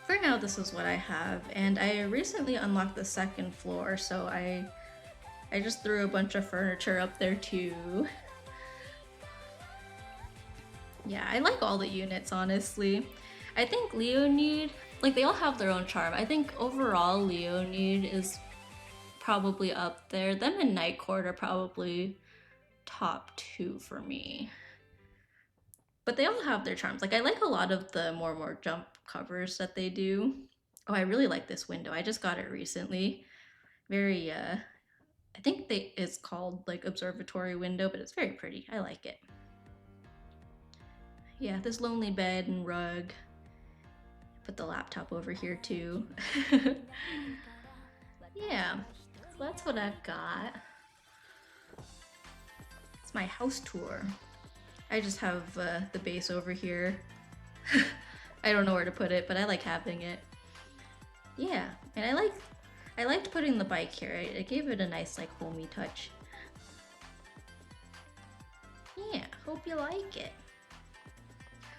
S1: for now, this is what I have, and I recently unlocked the 2nd floor, so I just threw a bunch of furniture up there too. Yeah, I like all the units, honestly. I think Leonid, like they all have their own charm. I think overall Leonid is probably up there. Them and Night Court are probably top 2 for me. But they all have their charms. Like I like a lot of the more jump covers that they do. Oh, I really like this window. I just got it recently. Very I think it's called like observatory window, but it's very pretty. I like it. Yeah, this lonely bed and rug. Put the laptop over here too. Yeah, so that's what I've got. It's my house tour. I just have the base over here. I don't know where to put it, but I like having it. Yeah, and I liked putting the bike here. It gave it a nice like homey touch. Yeah, hope you like it.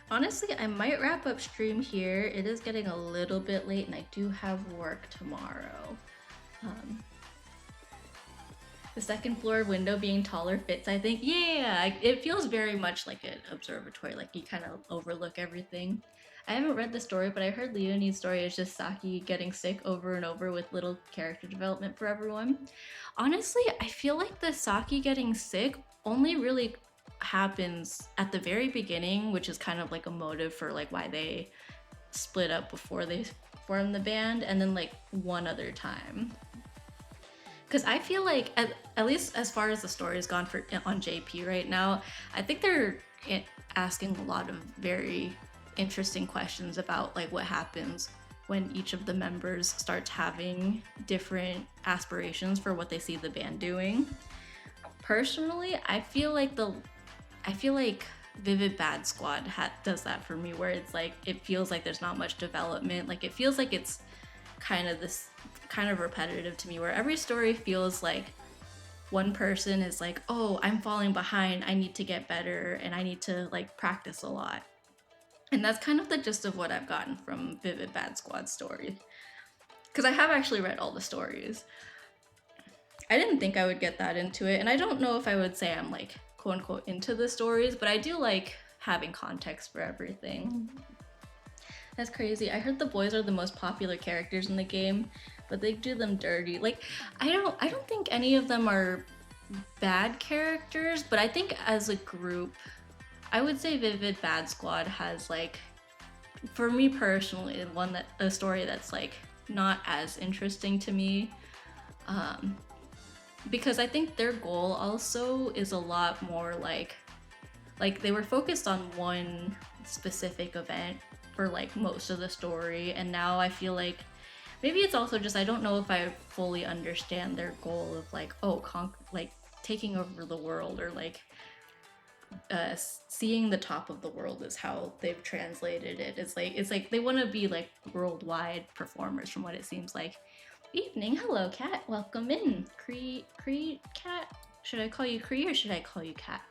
S1: Honestly, I might wrap up stream here. It is getting a little bit late and I do have work tomorrow. The second floor window being taller fits, I think. Yeah, it feels very much like an observatory, like you kind of overlook everything. I haven't read the story, but I heard Leonie's story is just Saki getting sick over and over with little character development for everyone. Honestly, I feel like the Saki getting sick only really happens at the very beginning, which is kind of like a motive for like why they split up before they formed the band, and then like one other time. Because I feel like, at least as far as the story has gone for on JP right now, I think they're asking a lot of very interesting questions about like what happens when each of the members starts having different aspirations for what they see the band doing. Personally, I feel like Vivid Bad Squad does that for me, where it's like it feels like there's not much development. Like it feels like it's kind of repetitive to me, where every story feels like one person is like, oh, I'm falling behind, I need to get better, and I need to like practice a lot. And that's kind of the gist of what I've gotten from Vivid Bad Squad stories. Because I have actually read all the stories. I didn't think I would get that into it, and I don't know if I would say I'm like quote unquote into the stories, but I do like having context for everything. That's crazy. I heard the boys are the most popular characters in the game, but they do them dirty. Like, I don't think any of them are bad characters, but I think as a group, I would say Vivid Bad Squad has like, for me personally, a story that's like not as interesting to me. Because I think their goal also is a lot more like they were focused on one specific event for like most of the story, and now I feel like maybe it's also just I don't know if I fully understand their goal of like, oh, like taking over the world, or like seeing the top of the world is how they've translated it. It's like they want to be like worldwide performers from what it seems like. Evening, hello cat, welcome in. Cree cat, should I call you Cree or should I call you cat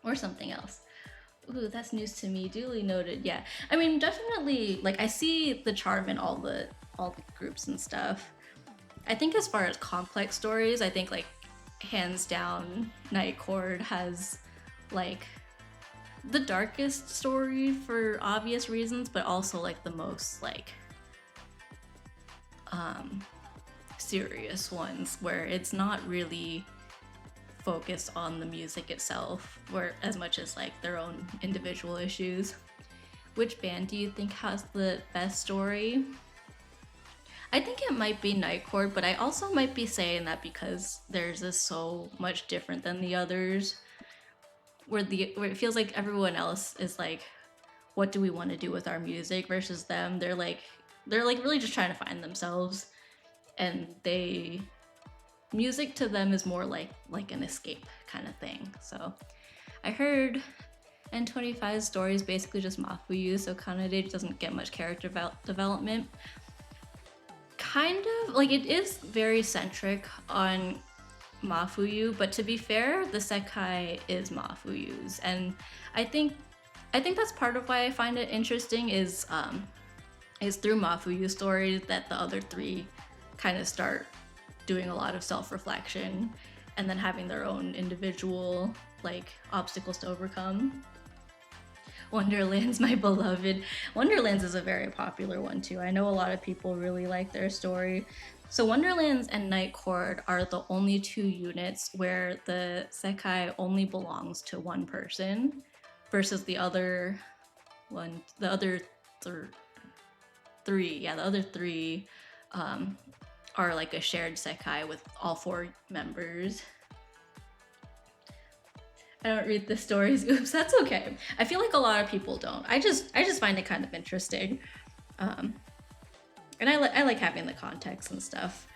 S1: or something else? Ooh, that's news to me. Duly noted. Yeah, I mean, definitely like I see the charm in all the groups and stuff. I think as far as complex stories, I think like hands down Night Court has like the darkest story for obvious reasons, but also like the most like serious ones, where it's not really focused on the music itself, or as much as like their own individual issues. Which band do you think has the best story? I think it might be Night Court, but I also might be saying that because theirs is so much different than the others, where it feels like everyone else is like, what do we want to do with our music, versus them, they're like really just trying to find themselves, and music to them is more like an escape kind of thing. So I heard N25's story is basically just Mafuyu, so Kanade doesn't get much character development. Kind of, like it is very centric on Mafuyu, but to be fair, the Sekai is Mafuyu's, and I think that's part of why I find it interesting is through Mafuyu's stories that the other three kind of start doing a lot of self-reflection and then having their own individual like obstacles to overcome. Wonderland's my beloved. Wonderlands is a very popular one too. I know a lot of people really like their story. So Wonderlands and Night Court are the only two units where the Sekai only belongs to one person, versus the other one, the other three, yeah, the other three are like a shared Sekai with all four members. I don't read the stories. Oops, that's okay. I feel like a lot of people don't. I just find it kind of interesting, and I like having the context and stuff.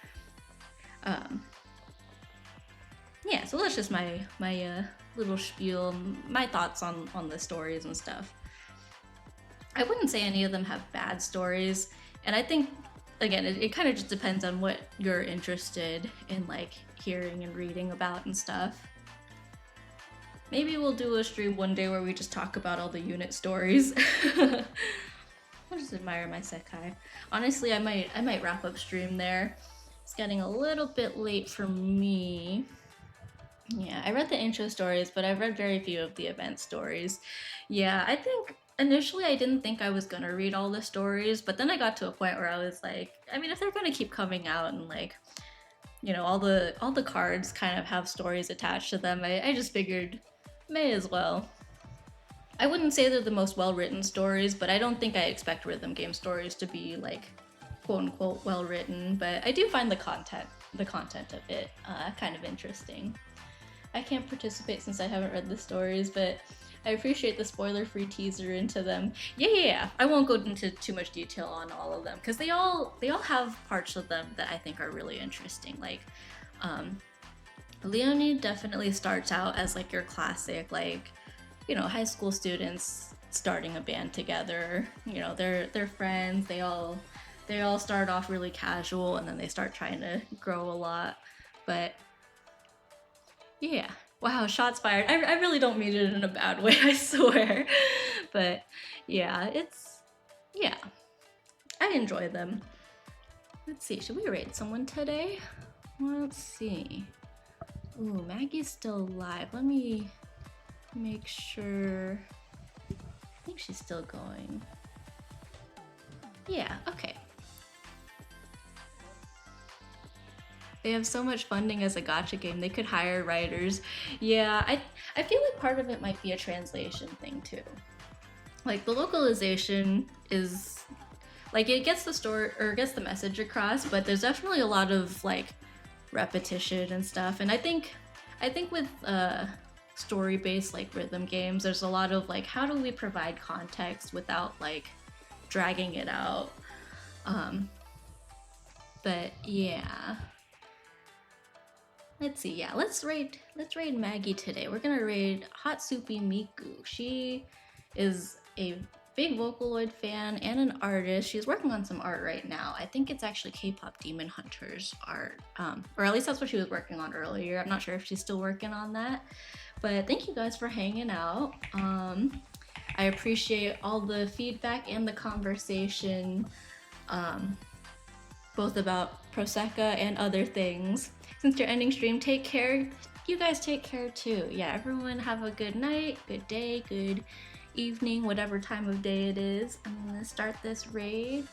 S1: Yeah, so that's just my little spiel, my thoughts on the stories and stuff. I wouldn't say any of them have bad stories, and I think again it kind of just depends on what you're interested in, like hearing and reading about and stuff. Maybe we'll do a stream one day where we just talk about all the unit stories. I'll just admire my Sekai. Honestly, I might wrap up stream there. It's getting a little bit late for me. Yeah, I read the intro stories, but I've read very few of the event stories. Yeah, I think initially I didn't think I was gonna read all the stories, but then I got to a point where I was like, I mean, if they're gonna keep coming out and like, you know, all the cards kind of have stories attached to them, I just figured may as well. I wouldn't say they're the most well-written stories, but I don't think I expect rhythm game stories to be like quote-unquote well-written, but I do find the content of it kind of interesting. I can't participate since I haven't read the stories, but I appreciate the spoiler-free teaser into them. Yeah. I won't go into too much detail on all of them because they all have parts of them that I think are really interesting. Like, Leonie definitely starts out as like your classic, like, you know, high school students starting a band together. You know, they're friends. They all start off really casual and then they start trying to grow a lot. But yeah, wow, shots fired. I really don't mean it in a bad way, I swear. But yeah, I enjoy them. Let's see, should we raid someone today? Let's see. Ooh, Maggie's still alive. Let me make sure. I think she's still going. Yeah, okay. They have so much funding as a gacha game, they could hire writers. Yeah, I feel like part of it might be a translation thing too. Like the localization is like it gets the story or gets the message across, but there's definitely a lot of like repetition and stuff. And I think with story-based like rhythm games, there's a lot of like, how do we provide context without like dragging it out? But yeah. Let's see, yeah, let's raid Maggie today. We're gonna raid Hot Soupy Miku. She is a big Vocaloid fan and an artist. She's working on some art right now. I think it's actually K-pop Demon Hunters art, or at least that's what she was working on earlier. I'm not sure if she's still working on that, but thank you guys for hanging out. I appreciate all the feedback and the conversation, both about Prosecca and other things. Since you're ending stream, take care. You guys take care too. Yeah, everyone have a good night, good day, good evening, whatever time of day it is. I'm gonna start this raid.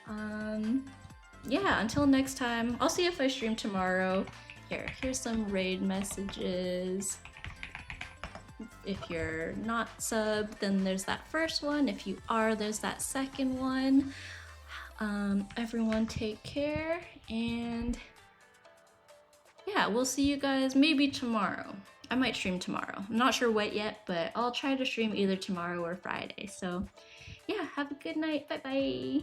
S1: Yeah, until next time. I'll see if I stream tomorrow. Here's some raid messages. If you're not subbed, then there's that first one. If you are, there's that second one. Everyone take care, and yeah, we'll see you guys maybe tomorrow. I might stream tomorrow. I'm not sure what yet, but I'll try to stream either tomorrow or Friday. So yeah, have a good night. Bye bye.